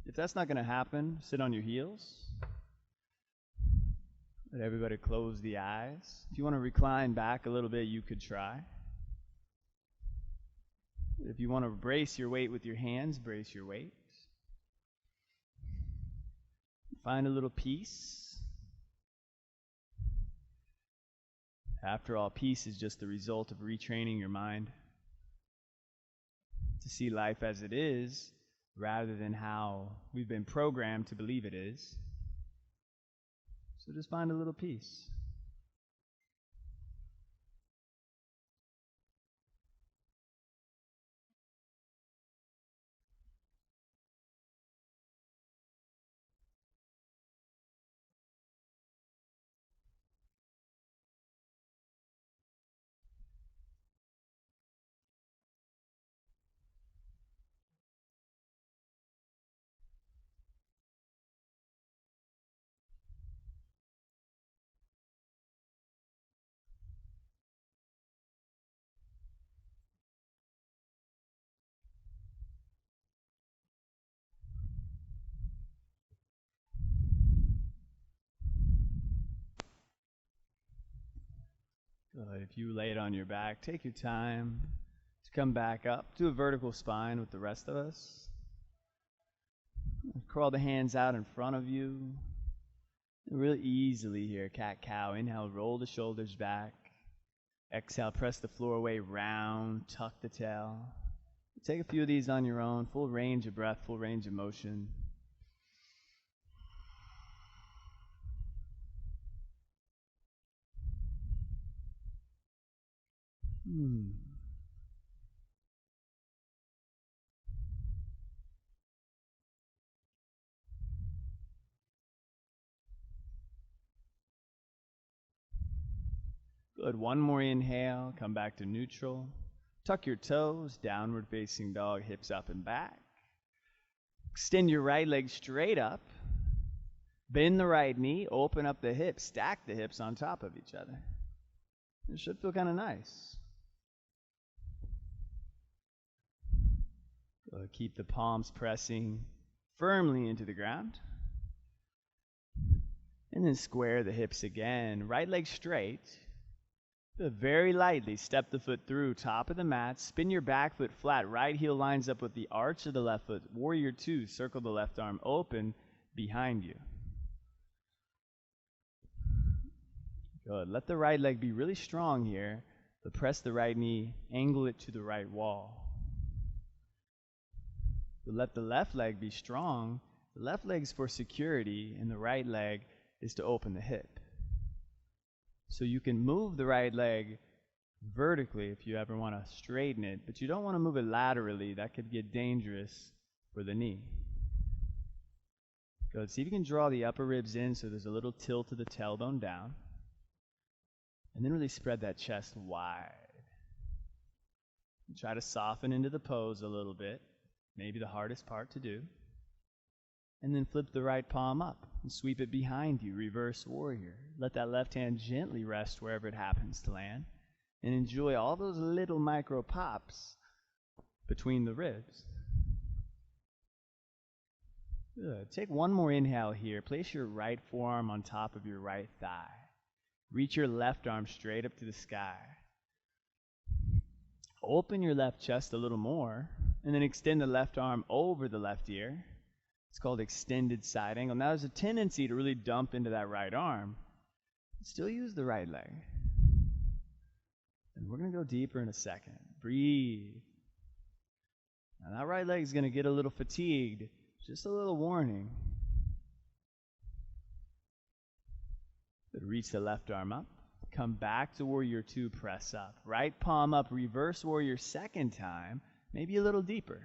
If that's not going to happen, sit on your heels. Let everybody close the eyes. If you want to recline back a little bit, you could try. If you want to brace your weight with your hands, brace your weight. Find a little peace. After all, peace is just the result of retraining your mind to see life as it is rather than how we've been programmed to believe it is. So just find a little peace. If you lay it on your back, take your time to come back up to a vertical spine with the rest of us. Crawl the hands out in front of you. Really easily here, cat-cow. Inhale, roll the shoulders back. Exhale, press the floor away, round, tuck the tail. Take a few of these on your own. Full range of breath, full range of motion. Good. One more inhale. Come back to neutral. Tuck your toes. Downward facing dog. Hips up and back. Extend your right leg straight up. Bend the right knee. Open up the hips. Stack the hips on top of each other. It should feel kind of nice. Good. Keep the palms pressing firmly into the ground. And then square the hips again. Right leg straight. Very lightly step the foot through, top of the mat. Spin your back foot flat. Right heel lines up with the arch of the left foot. Warrior two, circle the left arm open behind you. Good. Let the right leg be really strong here, but press the right knee, angle it to the right wall. But let the left leg be strong. The left leg is for security, and the right leg is to open the hip. So you can move the right leg vertically if you ever want to straighten it, but you don't want to move it laterally. That could get dangerous for the knee. Good. See if you can draw the upper ribs in so there's a little tilt of the tailbone down. And then really spread that chest wide. Try to soften into the pose a little bit, maybe the hardest part to do. And then flip the right palm up and sweep it behind you, reverse warrior. Let that left hand gently rest wherever it happens to land. And enjoy all those little micro pops between the ribs. Good. Take one more inhale here. Place your right forearm on top of your right thigh. Reach your left arm straight up to the sky. Open your left chest a little more, and then extend the left arm over the left ear. It's called extended side angle. Now there's a tendency to really dump into that right arm. Still use the right leg. And we're going to go deeper in a second. Breathe. Now that right leg is going to get a little fatigued. Just a little warning. But reach the left arm up. Come back to warrior two, press up. Right palm up, reverse warrior second time. Maybe a little deeper.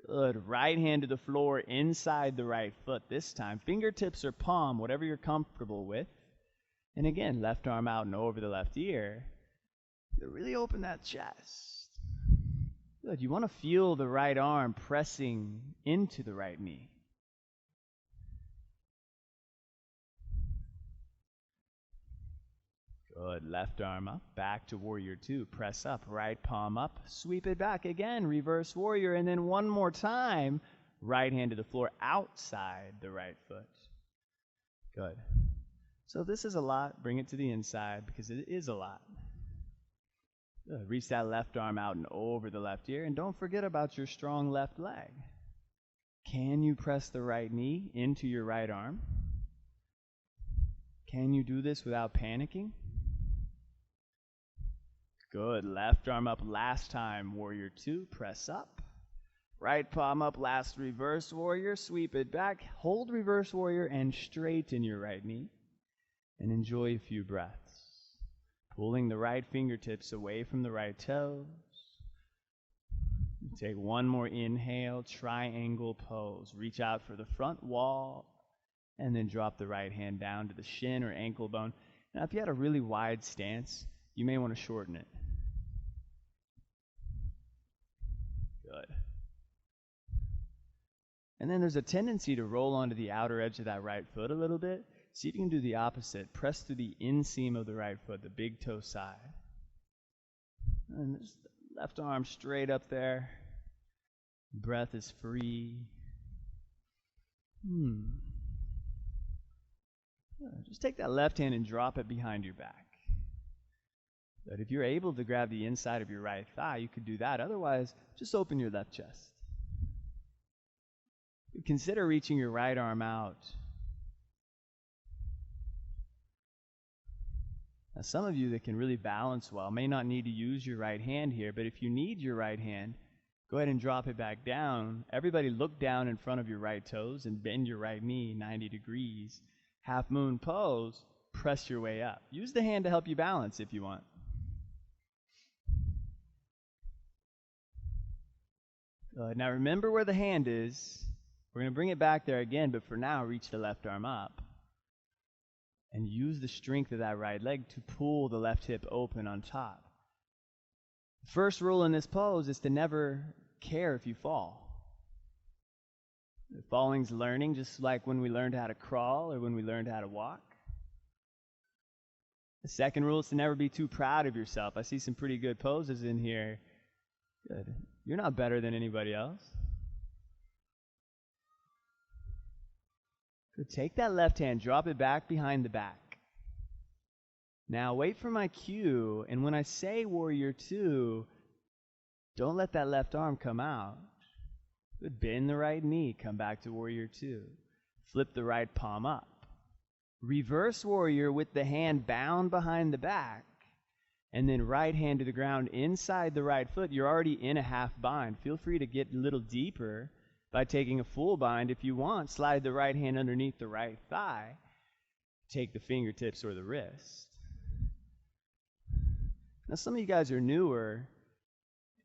Good. Right hand to the floor inside the right foot this time. Fingertips or palm, whatever you're comfortable with. And again, left arm out and over the left ear. Really open that chest. Good. You want to feel the right arm pressing into the right knee. Good. Left arm up, back to warrior two. Press up, right palm up, sweep it back again, reverse warrior, and then one more time, right hand to the floor outside the right foot. Good. So if this is a lot, bring it to the inside because it is a lot. Good. Reach that left arm out and over the left ear, and don't forget about your strong left leg. Can you press the right knee into your right arm? Can you do this without panicking? Good. Left arm up last time. Warrior two. Press up. Right palm up. Last reverse warrior. Sweep it back. Hold reverse warrior and straighten your right knee. And enjoy a few breaths. Pulling the right fingertips away from the right toes. Take one more inhale. Triangle pose. Reach out for the front wall. And then drop the right hand down to the shin or ankle bone. Now if you had a really wide stance, you may want to shorten it. Good. And then there's a tendency to roll onto the outer edge of that right foot a little bit. See if you can do the opposite. Press through the inseam of the right foot, the big toe side. And just left arm straight up there. Breath is free. Just take that left hand and drop it behind your back. But if you're able to grab the inside of your right thigh, you could do that. Otherwise, just open your left chest. Consider reaching your right arm out. Now, some of you that can really balance well may not need to use your right hand here, but if you need your right hand, go ahead and drop it back down. Everybody look down in front of your right toes and bend your right knee 90 degrees. Half moon pose, press your way up. Use the hand to help you balance if you want. Good. Now remember where the hand is. We're going to bring it back there again, but for now, reach the left arm up. And use the strength of that right leg to pull the left hip open on top. First rule in this pose is to never care if you fall. Falling's learning, just like when we learned how to crawl or when we learned how to walk. The second rule is to never be too proud of yourself. I see some pretty good poses in here. Good. You're not better than anybody else. Good. Take that left hand, drop it back behind the back. Now wait for my cue, and when I say warrior two, don't let that left arm come out. Good. Bend the right knee, come back to warrior two. Flip the right palm up. Reverse warrior with the hand bound behind the back, and then right hand to the ground inside the right foot. You're already in a half bind. Feel free to get a little deeper by taking a full bind. If you want, slide the right hand underneath the right thigh. Take the fingertips or the wrist. Now some of you guys are newer,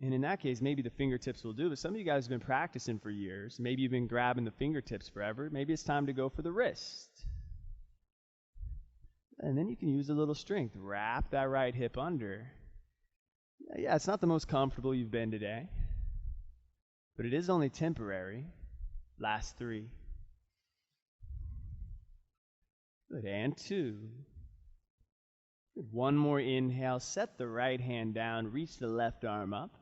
and in that case, maybe the fingertips will do, but some of you guys have been practicing for years. Maybe you've been grabbing the fingertips forever. Maybe it's time to go for the wrist. And then you can use a little strength. Wrap that right hip under. Yeah, it's not the most comfortable you've been today, but it is only temporary. Last three. Good, and two. Good. One more inhale. Set the right hand down. Reach the left arm up.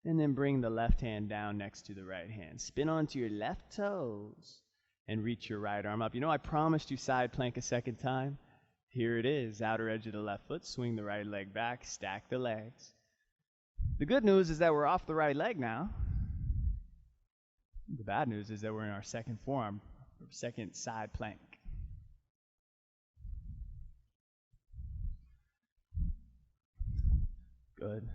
And then bring the left hand down next to the right hand. Spin onto your left toes and reach your right arm up. You know, I promised you side plank a second time. Here it is. Outer edge of the left foot. Swing the right leg back. Stack the legs. The good news is that we're off the right leg now. The bad news is that we're in our second forearm, or second side plank. Good.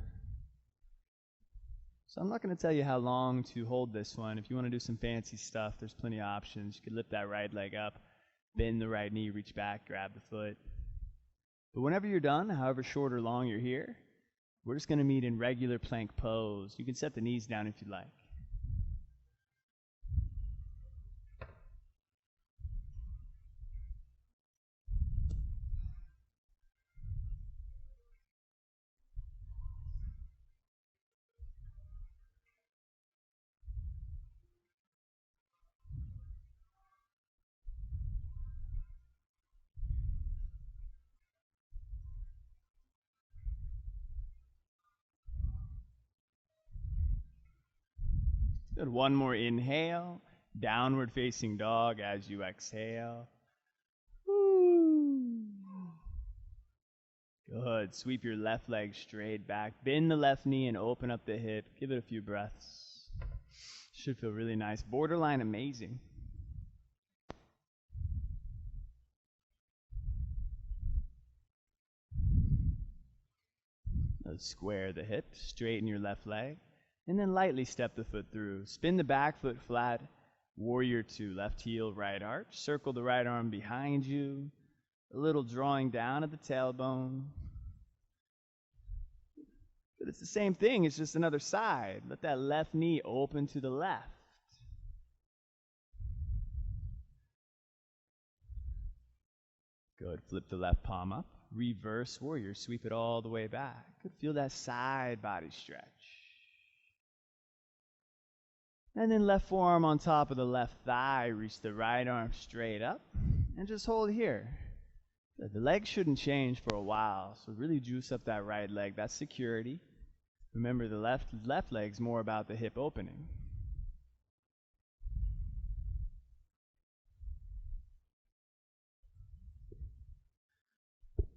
So I'm not going to tell you how long to hold this one. If you want to do some fancy stuff, there's plenty of options. You could lift that right leg up, bend the right knee, reach back, grab the foot. But whenever you're done, however short or long you're here, we're just going to meet in regular plank pose. You can set the knees down if you'd like. Good. One more inhale. Downward facing dog as you exhale. Woo. Good. Sweep your left leg straight back. Bend the left knee and open up the hip. Give it a few breaths. Should feel really nice. Borderline amazing. Let's square the hip. Straighten your left leg. And then lightly step the foot through. Spin the back foot flat. Warrior two. Left heel, right arch. Circle the right arm behind you. A little drawing down at the tailbone. But it's the same thing. It's just another side. Let that left knee open to the left. Good. Flip the left palm up. Reverse warrior. Sweep it all the way back. Good. Feel that side body stretch. And then left forearm on top of the left thigh. Reach the right arm straight up. And just hold here. The leg shouldn't change for a while. So really juice up that right leg. That's security. Remember, the left leg's more about the hip opening.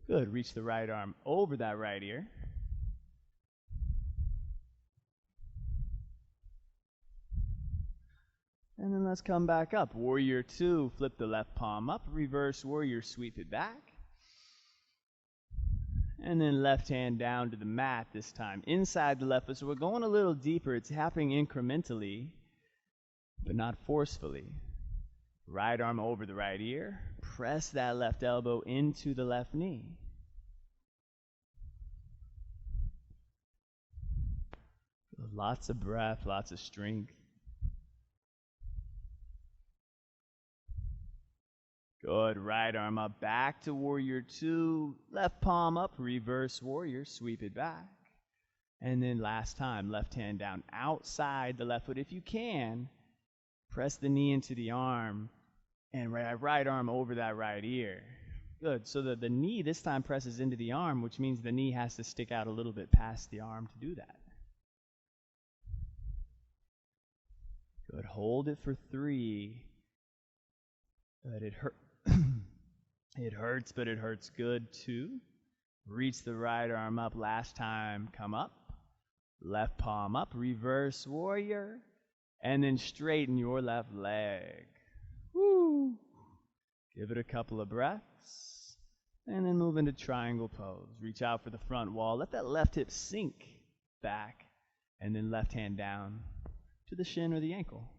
Good. Reach the right arm over that right ear. let's come back up. Warrior 2, flip the left palm up. Reverse warrior, sweep it back. And then left hand down to the mat this time, inside the left foot. So we're going a little deeper. It's happening incrementally, but not forcefully. Right arm over the right ear. Press that left elbow into the left knee. Lots of breath, lots of strength. Good. Right arm up, back to warrior 2. Left palm up, reverse warrior, sweep it back. And then last time, left hand down outside the left foot. If you can, press the knee into the arm and right arm over that right ear. Good. So the knee this time presses into the arm, which means the knee has to stick out a little bit past the arm to do that. Good. Hold it for 3. Good. It hurts, but it hurts good. 2. Reach the right arm up. Last time, come up. Left palm up. Reverse warrior. And then straighten your left leg. Woo! Give it a couple of breaths. And then move into triangle pose. Reach out for the front wall. Let that left hip sink back. And then left hand down to the shin or the ankle.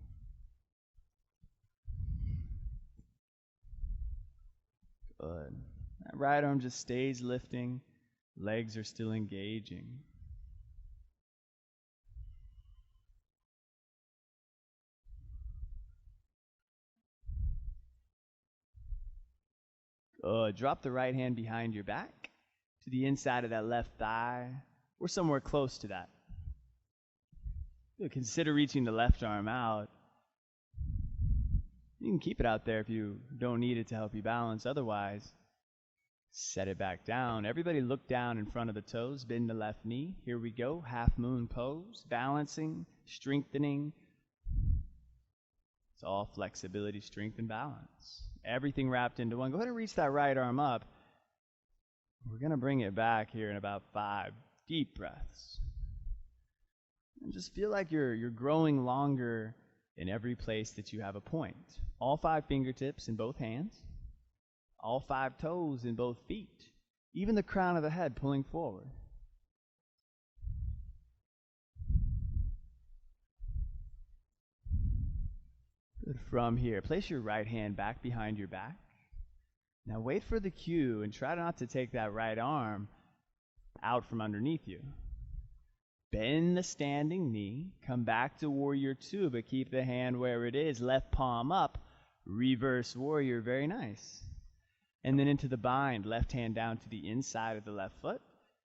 Good. That right arm just stays lifting. Legs are still engaging. Good. Drop the right hand behind your back to the inside of that left thigh or somewhere close to that. Good. Consider reaching the left arm out. You can keep it out there if you don't need it to help you balance. Otherwise, set it back down. Everybody look down in front of the toes. Bend the left knee. Here we go. Half moon pose. Balancing, strengthening. It's all flexibility, strength, and balance. Everything wrapped into one. Go ahead and reach that right arm up. We're going to bring it back here in about 5 deep breaths. And just feel like you're growing longer in every place that you have a point. All 5 fingertips in both hands. All 5 toes in both feet. Even the crown of the head pulling forward. Good. From here, place your right hand back behind your back. Now wait for the cue and try not to take that right arm out from underneath you. Bend the standing knee, come back to warrior 2, but keep the hand where it is. Left palm up, reverse warrior, very nice. And then into the bind, left hand down to the inside of the left foot.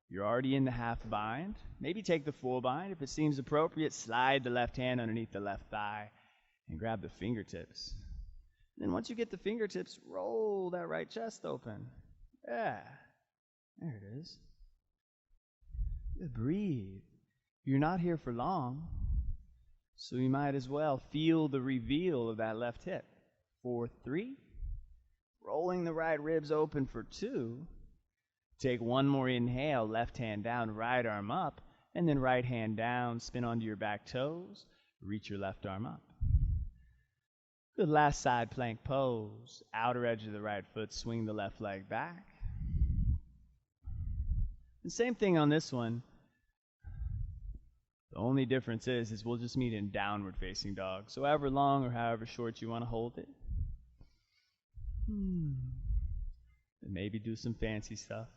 You're already in the half bind. Maybe take the full bind. If it seems appropriate, slide the left hand underneath the left thigh and grab the fingertips. Then once you get the fingertips, roll that right chest open. Yeah, there it is. Good. Breathe. You're not here for long, so you might as well feel the reveal of that left hip. For 3, rolling the right ribs open for 2. Take one more inhale, left hand down, right arm up, and then right hand down, spin onto your back toes, reach your left arm up. Good. Last side plank pose, outer edge of the right foot, swing the left leg back. The same thing on this one. The only difference is we'll just meet in downward facing dog. So however long or however short you want to hold it. And maybe do some fancy stuff.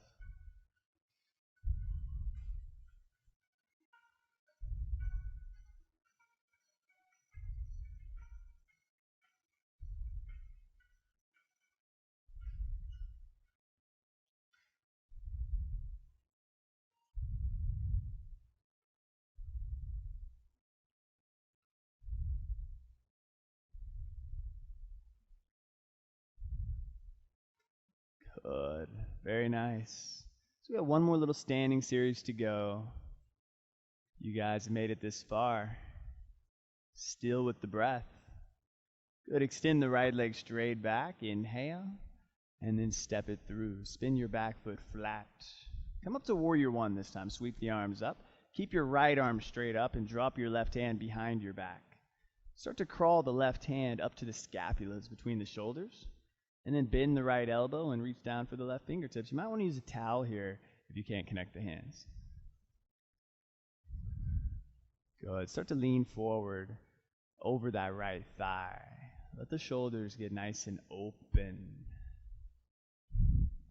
Good. Very nice. So we got one more little standing series to go. You guys made it this far. Still with the breath. Good. Extend the right leg straight back. Inhale. And then step it through. Spin your back foot flat. Come up to warrior 1 this time. Sweep the arms up. Keep your right arm straight up and drop your left hand behind your back. Start to crawl the left hand up to the scapulas between the shoulders, and then bend the right elbow and reach down for the left fingertips. You might want to use a towel here if you can't connect the hands. Good. Start to lean forward over that right thigh. Let the shoulders get nice and open.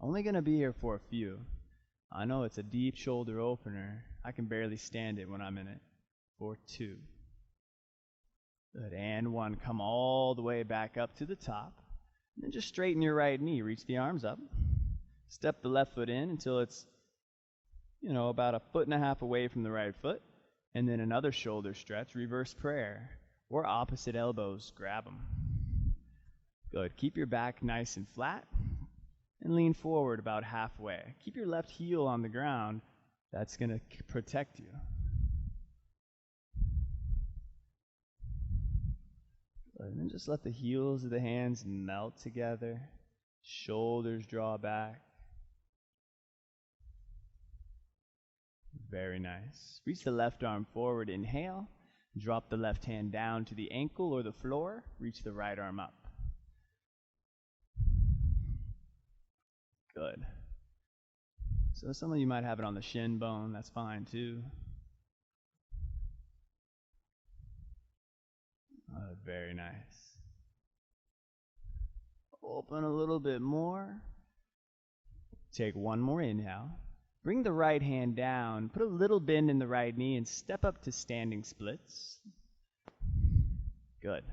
Only going to be here for a few. I know it's a deep shoulder opener. I can barely stand it when I'm in it. For 2. Good. And 1. Come all the way back up to the top. And then just straighten your right knee. Reach the arms up. Step the left foot in until it's, about 1.5 feet away from the right foot. And then another shoulder stretch, reverse prayer. Or opposite elbows, grab them. Good. Keep your back nice and flat. And lean forward about halfway. Keep your left heel on the ground. That's going to protect you. And then just let the heels of the hands melt together. Shoulders draw back. Very nice. Reach the left arm forward. Inhale. Drop the left hand down to the ankle or the floor. Reach the right arm up. Good. So some of you might have it on the shin bone. That's fine too. Very nice. Open a little bit more. Take one more inhale. Bring the right hand down. Put a little bend in the right knee and step up to standing splits. Good.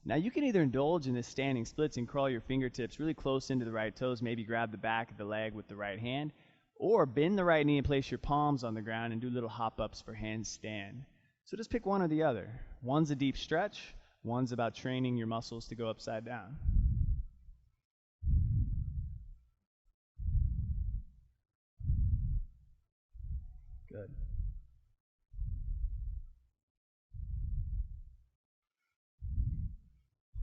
Now you can either indulge in this standing splits and crawl your fingertips really close into the right toes, maybe grab the back of the leg with the right hand, or bend the right knee and place your palms on the ground and do little hop-ups for handstand. So just pick one or the other. One's a deep stretch, one's about training your muscles to go upside down. Good.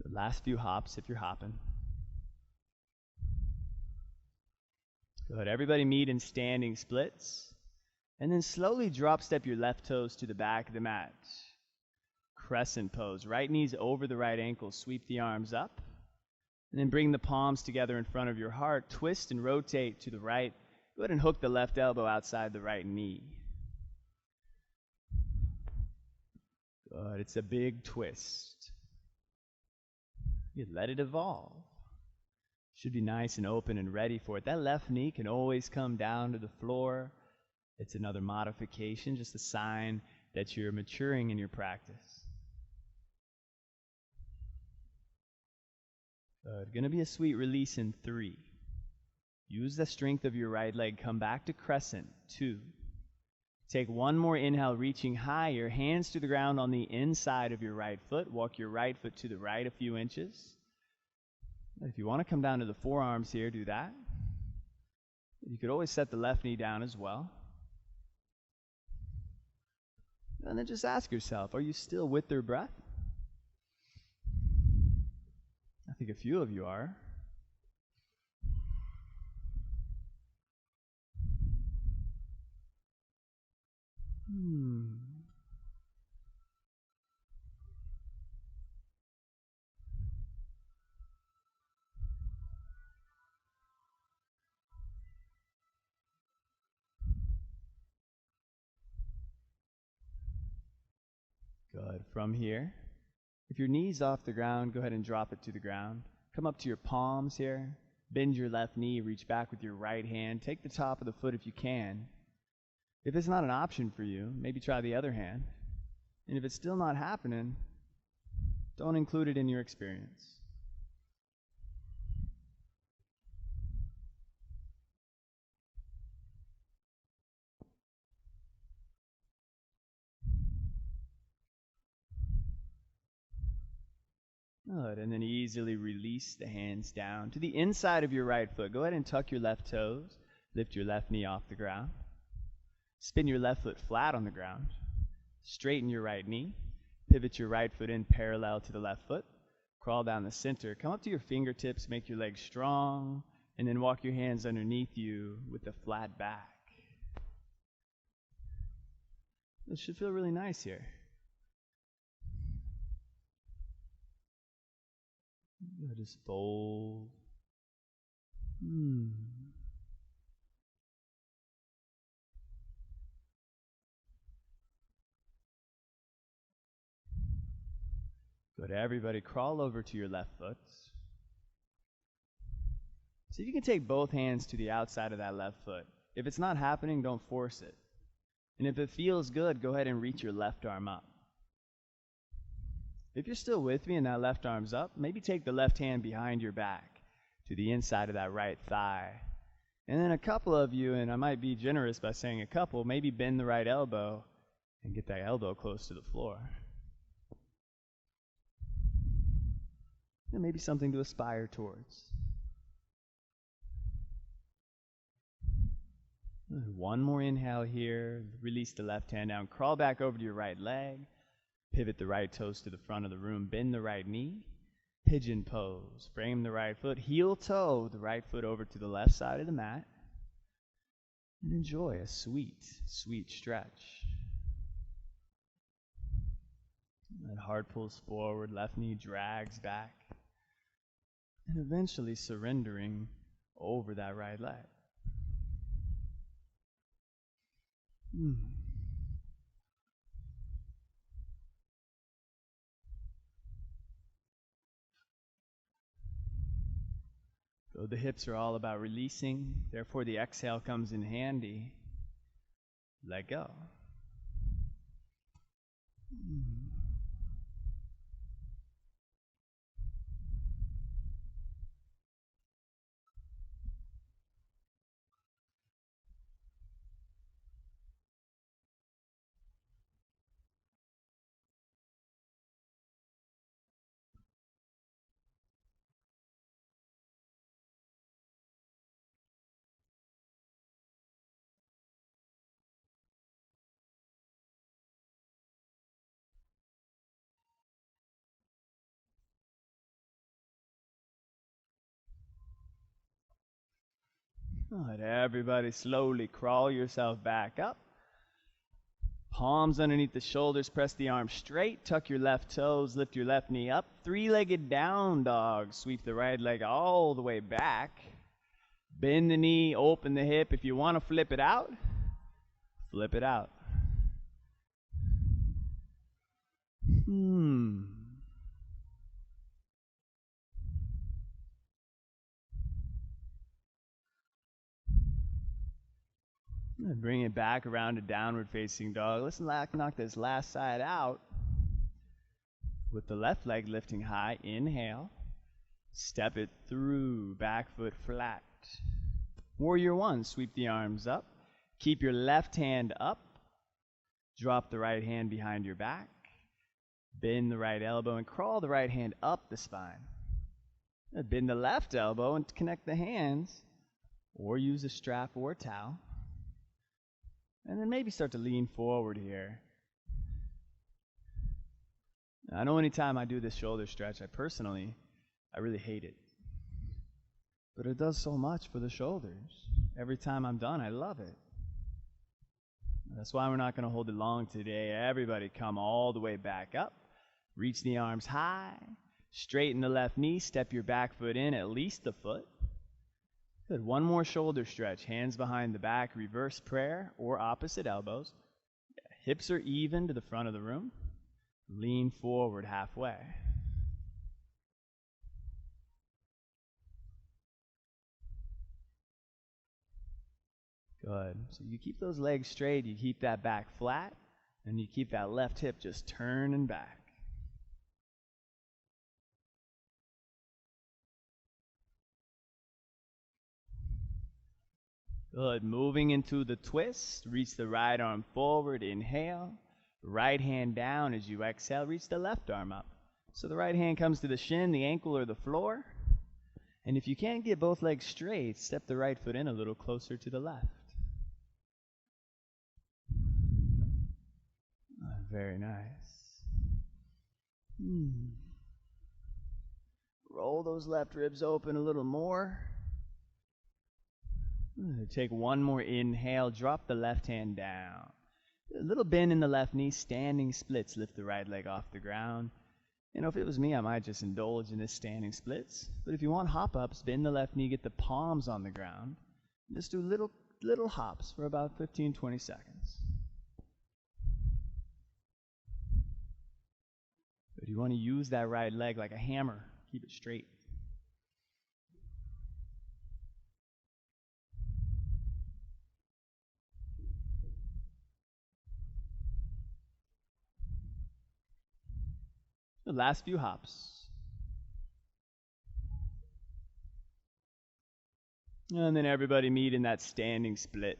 The last few hops if you're hopping. Good. Everybody meet in standing splits. And then slowly drop step your left toes to the back of the mat. Crescent pose. Right knees over the right ankle. Sweep the arms up. And then bring the palms together in front of your heart. Twist and rotate to the right. Go ahead and hook the left elbow outside the right knee. Good. It's a big twist. You let it evolve. Should be nice and open and ready for it. That left knee can always come down to the floor. It's another modification, just a sign that you're maturing in your practice. Good. Going to be a sweet release in 3. Use the strength of your right leg. Come back to crescent. 2. Take one more inhale, reaching higher. Hands to the ground on the inside of your right foot. Walk your right foot to the right a few inches. If you want to come down to the forearms here, do that. You could always set the left knee down as well. And then just ask yourself, are you still with their breath? I think a few of you are. Good. From here, if your knee's off the ground, go ahead and drop it to the ground. Come up to your palms here. Bend your left knee. Reach back with your right hand. Take the top of the foot if you can. If it's not an option for you, maybe try the other hand. And if it's still not happening, don't include it in your experience. Good. And then easily release the hands down to the inside of your right foot. Go ahead and tuck your left toes. Lift your left knee off the ground. Spin your left foot flat on the ground. Straighten your right knee. Pivot your right foot in parallel to the left foot. Crawl down the center. Come up to your fingertips. Make your legs strong. And then walk your hands underneath you with a flat back. This should feel really nice here. Just fold. Good. Everybody crawl over to your left foot. See if you can take both hands to the outside of that left foot. If it's not happening, don't force it. And if it feels good, go ahead and reach your left arm up. If you're still with me and that left arm's up, maybe take the left hand behind your back to the inside of that right thigh. And then a couple of you, and I might be generous by saying a couple, maybe bend the right elbow and get that elbow close to the floor. And maybe something to aspire towards. One more inhale here. Release the left hand down. Crawl back over to your right leg. Pivot the right toes to the front of the room. Bend the right knee. Pigeon pose. Frame the right foot. Heel toe the right foot over to the left side of the mat. And enjoy a sweet, sweet stretch. That heart pulls forward. Left knee drags back. And eventually surrendering over that right leg. So the hips are all about releasing, therefore the exhale comes in handy. Let go. Let everybody slowly crawl yourself back up. Palms underneath the shoulders, press the arms straight, tuck your left toes, lift your left knee up. Three-legged down dog. Sweep the right leg all the way back. Bend the knee, open the hip. If you want to flip it out, flip it out. Bring it back around to downward facing dog. Let's knock this last side out. With the left leg lifting high, inhale. Step it through, back foot flat. Warrior one, sweep the arms up. Keep your left hand up. Drop the right hand behind your back. Bend the right elbow and crawl the right hand up the spine. Bend the left elbow and connect the hands. Or use a strap or a towel. And then maybe start to lean forward here. I know anytime I do this shoulder stretch, I really hate it. But it does so much for the shoulders. Every time I'm done, I love it. That's why we're not going to hold it long today. Everybody come all the way back up. Reach the arms high. Straighten the left knee. Step your back foot in, at least the foot. Good. One more shoulder stretch. Hands behind the back, reverse prayer or opposite elbows. Hips are even to the front of the room. Lean forward halfway. Good. So you keep those legs straight, you keep that back flat, and you keep that left hip just turning back. Good. Moving into the twist. Reach the right arm forward. Inhale. Right hand down as you exhale. Reach the left arm up. So the right hand comes to the shin, the ankle, or the floor. And if you can't get both legs straight, step the right foot in a little closer to the left. Very nice. Roll those left ribs open a little more. Take one more inhale. Drop the left hand down. A little bend in the left knee. Standing splits. Lift the right leg off the ground. If it was me, I might just indulge in this standing splits. But if you want hop ups, bend the left knee, get the palms on the ground. Just do little hops for about 15-20 seconds. But you want to use that right leg like a hammer. Keep it straight. The last few hops. And then everybody meet in that standing split.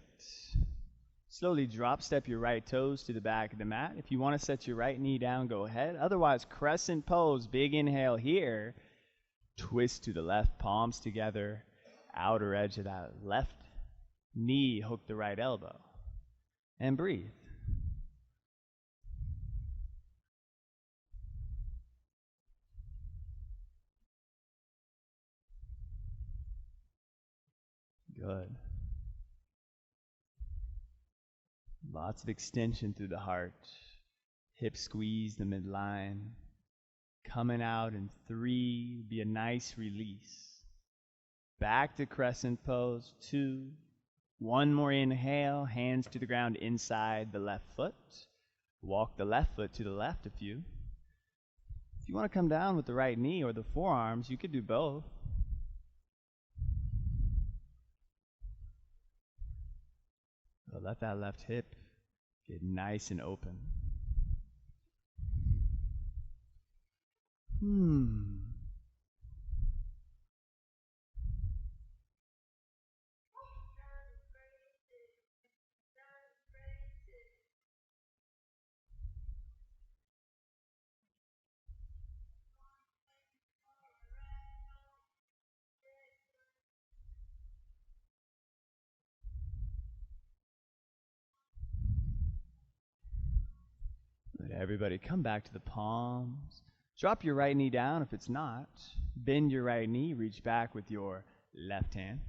Slowly drop step your right toes to the back of the mat. If you want to set your right knee down, go ahead. Otherwise, crescent pose, big inhale here. Twist to the left, palms together. Outer edge of that left knee, hook the right elbow. And breathe. Good. Lots of extension through the heart. Hip squeeze the midline. Coming out in 3, be a nice release. Back to crescent pose, 2. One more inhale, hands to the ground inside the left foot. Walk the left foot to the left a few. If you want to come down with the right knee or the forearms, you could do both. So let that left hip get nice and open. Let everybody come back to the palms. Drop your right knee down if it's not. Bend your right knee, reach back with your left hand.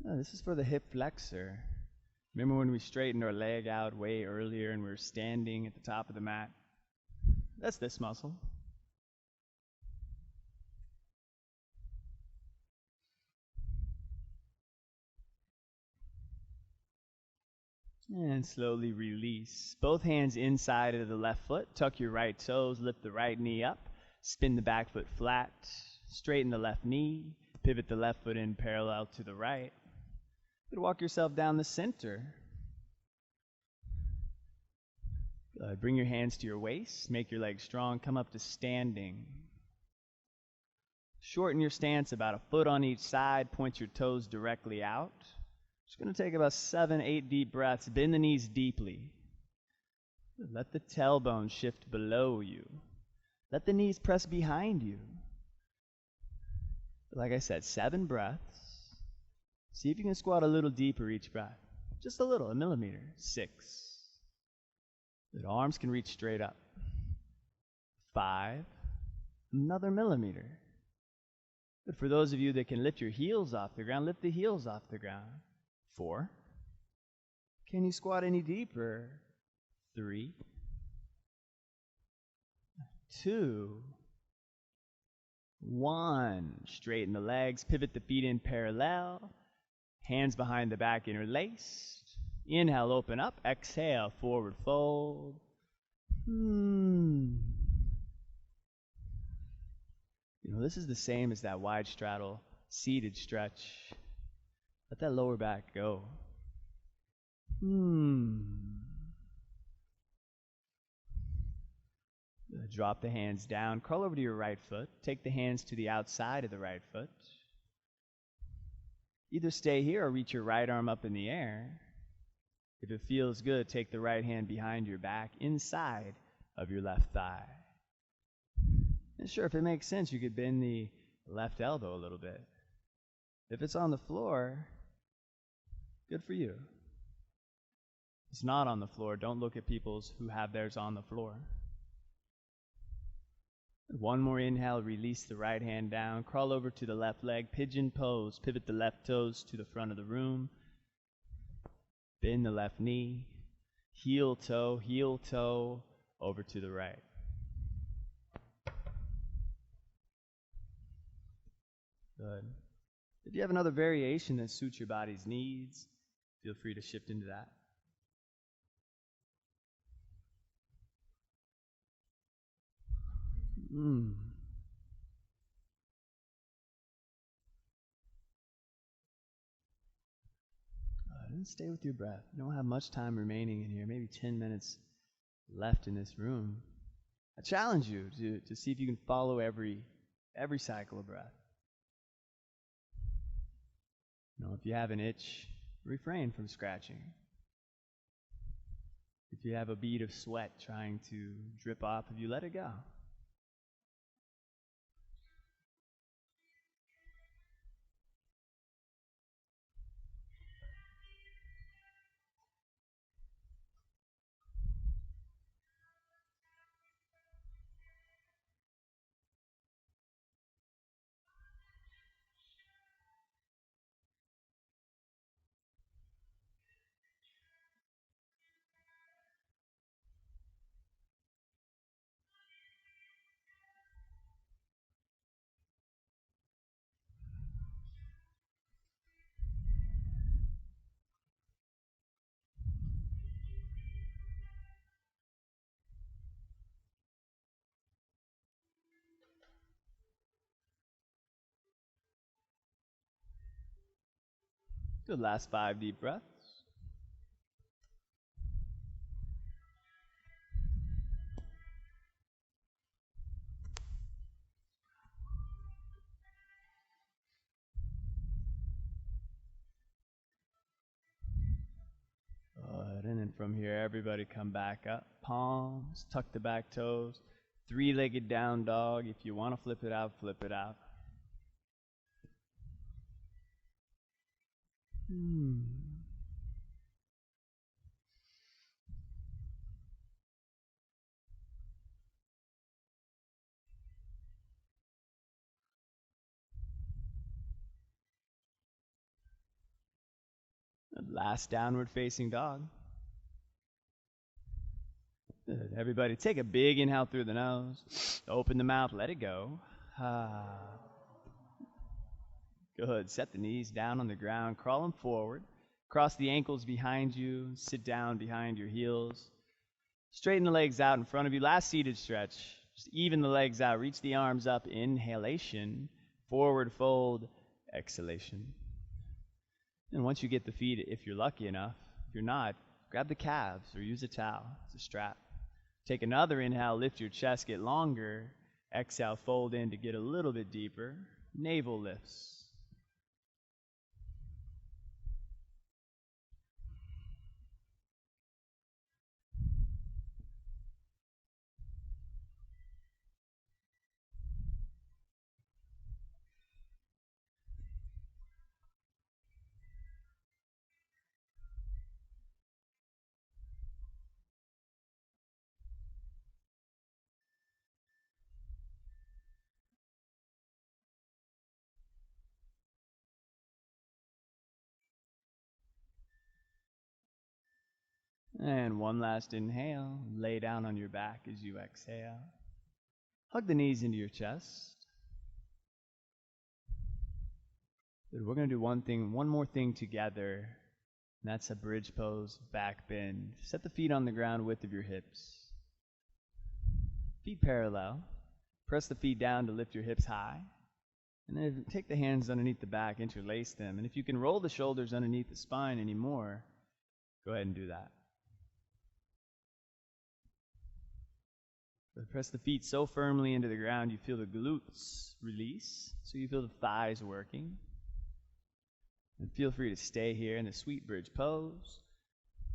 Oh, this is for the hip flexor. Remember when we straightened our leg out way earlier and we were standing at the top of the mat? That's this muscle. And slowly release. Both hands inside of the left foot. Tuck your right toes, lift the right knee up. Spin the back foot flat. Straighten the left knee. Pivot the left foot in parallel to the right. Walk yourself down the center. Bring your hands to your waist. Make your legs strong. Come up to standing. Shorten your stance about a foot on each side. Point your toes directly out. Just going to take about 7-8 deep breaths. Bend the knees deeply. Let the tailbone shift below you. Let the knees press behind you. Like I said, 7 breaths. See if you can squat a little deeper each breath. Just a little, a millimeter. 6. The arms can reach straight up. 5. Another millimeter. But for those of you that can lift your heels off the ground, lift the heels off the ground. 4. Can you squat any deeper? 3. 2. 1. Straighten the legs, pivot the feet in parallel. Hands behind the back interlaced. Inhale, open up. Exhale, forward fold. This is the same as that wide straddle seated stretch. Let that lower back go. Drop the hands down. Curl over to your right foot. Take the hands to the outside of the right foot. Either stay here or reach your right arm up in the air. If it feels good, take the right hand behind your back, inside of your left thigh. And sure, if it makes sense, you could bend the left elbow a little bit. If it's on the floor, good for you. If it's not on the floor, don't look at people who have theirs on the floor. One more inhale, release the right hand down, crawl over to the left leg, pigeon pose, pivot the left toes to the front of the room, bend the left knee, heel toe, over to the right. Good. If you have another variation that suits your body's needs, feel free to shift into that. Mm. And stay with your breath. You don't have much time remaining in here, maybe 10 minutes left in this room. I challenge you to see if you can follow every cycle of breath. If you have an itch, refrain from scratching. If you have a bead of sweat trying to drip off of you, let it go. Good. Last 5 deep breaths. Good. And then from here, everybody come back up. Palms, tuck the back toes. 3-legged down dog. If you want to flip it out, flip it out. Last downward facing dog. Good. Everybody take a big inhale through the nose. Open the mouth, let it go. Good. Set the knees down on the ground. Crawl them forward. Cross the ankles behind you. Sit down behind your heels. Straighten the legs out in front of you. Last seated stretch. Just even the legs out. Reach the arms up. Inhalation. Forward fold. Exhalation. And once you get the feet, if you're lucky enough, if you're not, grab the calves or use a towel as a strap. Take another inhale, lift your chest, get longer. Exhale, fold in to get a little bit deeper. Navel lifts. And one last inhale. Lay down on your back as you exhale. Hug the knees into your chest. Good. We're going to do one more thing together. And that's a bridge pose, back bend. Set the feet on the ground, width of your hips. Feet parallel. Press the feet down to lift your hips high. And then take the hands underneath the back, interlace them. And if you can roll the shoulders underneath the spine anymore, go ahead and do that. But press the feet so firmly into the ground you feel the glutes release. So you feel the thighs working. And feel free to stay here in the sweet bridge pose.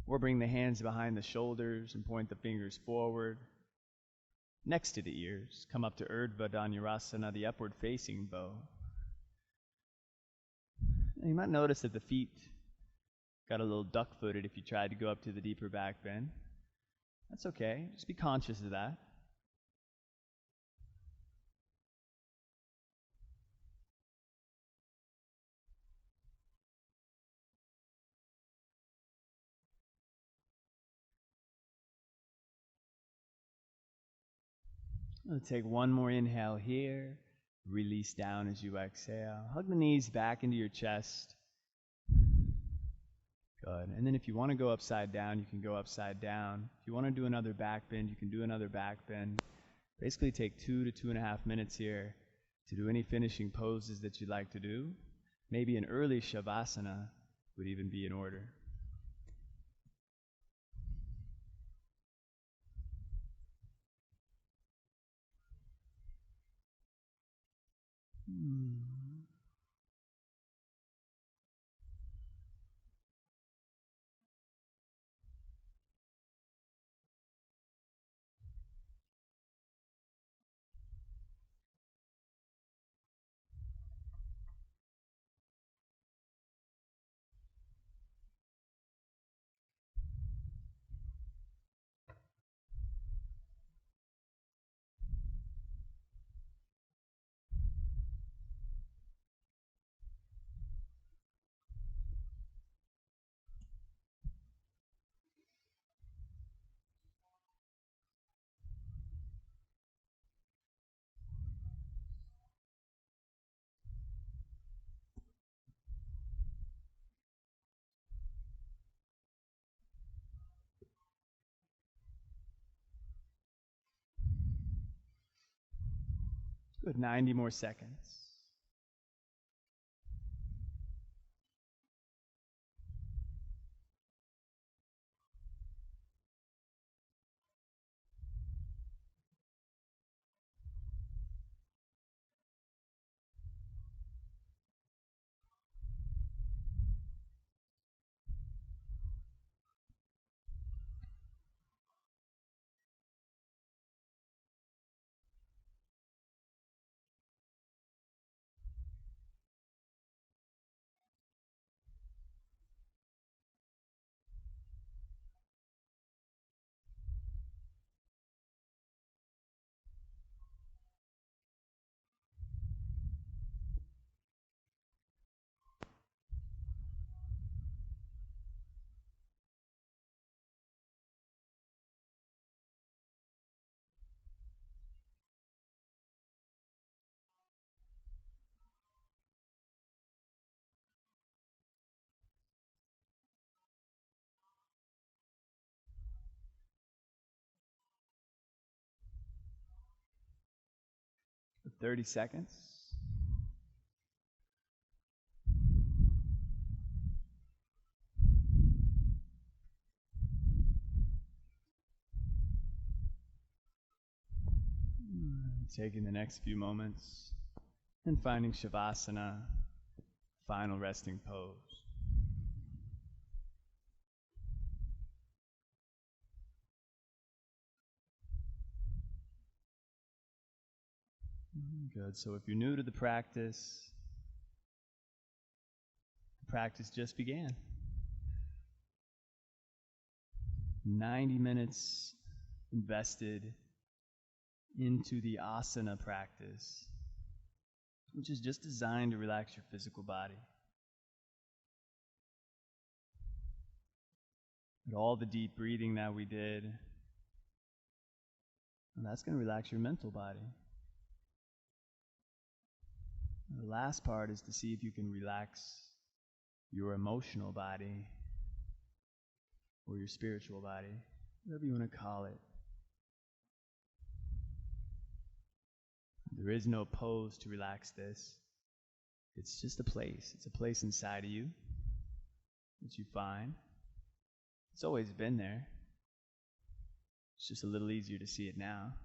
Or bring the hands behind the shoulders and point the fingers forward. Next to the ears. Come up to Urdhva Dhanurasana, the upward facing bow. And you might notice that the feet got a little duck-footed if you tried to go up to the deeper back bend. That's okay. Just be conscious of that. I'm going to take one more inhale here. Release down as you exhale. Hug the knees back into your chest. Good. And then if you want to go upside down, you can go upside down. If you want to do another back bend, you can do another back bend. Basically take 2 to 2.5 minutes here to do any finishing poses that you'd like to do. Maybe an early Shavasana would even be in order. Good. 90 more seconds. For 30 seconds. Taking the next few moments and finding Shavasana, final resting pose. Good. So if you're new to the practice just began. 90 minutes invested into the asana practice, which is just designed to relax your physical body. But all the deep breathing that we did, and that's going to relax your mental body. And the last part is to see if you can relax your emotional body or your spiritual body, whatever you want to call it. There is no pose to relax this. It's just a place. It's a place inside of you that you find. It's always been there. It's just a little easier to see it now.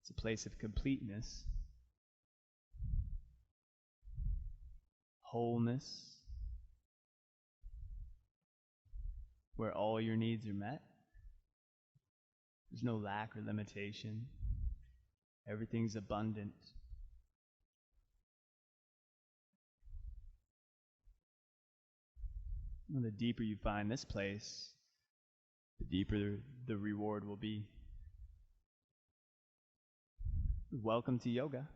It's a place of completeness, wholeness, where all your needs are met. There's no lack or limitation. Everything's abundant. And the deeper you find this place, the deeper the reward will be. Welcome to yoga.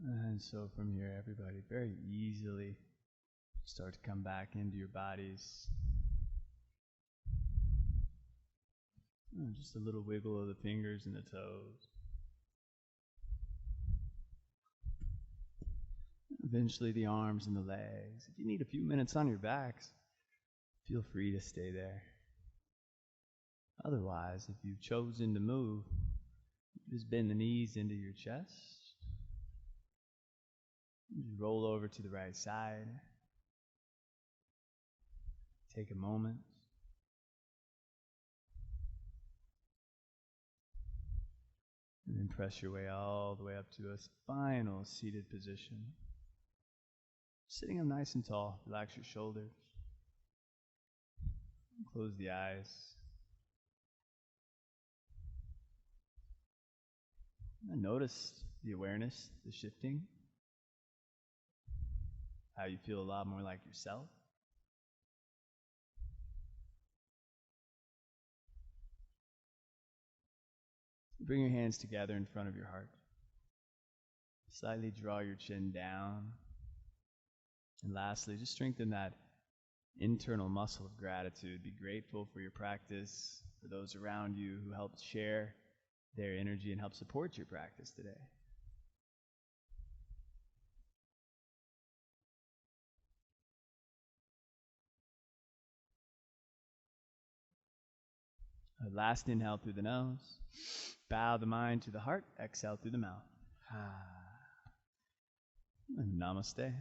And so from here, everybody very easily start to come back into your bodies. Just a little wiggle of the fingers and the toes. Eventually the arms and the legs. If you need a few minutes on your backs, feel free to stay there. Otherwise, if you've chosen to move, just bend the knees into your chest. Just roll over to the right side. Take a moment. And then press your way all the way up to a final seated position. Sitting up nice and tall. Relax your shoulders. Close the eyes. And notice the awareness, the shifting. How you feel a lot more like yourself. Bring your hands together in front of your heart. Slightly draw your chin down. And lastly, just strengthen that internal muscle of gratitude. Be grateful for your practice, for those around you who helped share their energy and help support your practice today. Last inhale through the nose. Bow the mind to the heart. Exhale through the mouth. And namaste.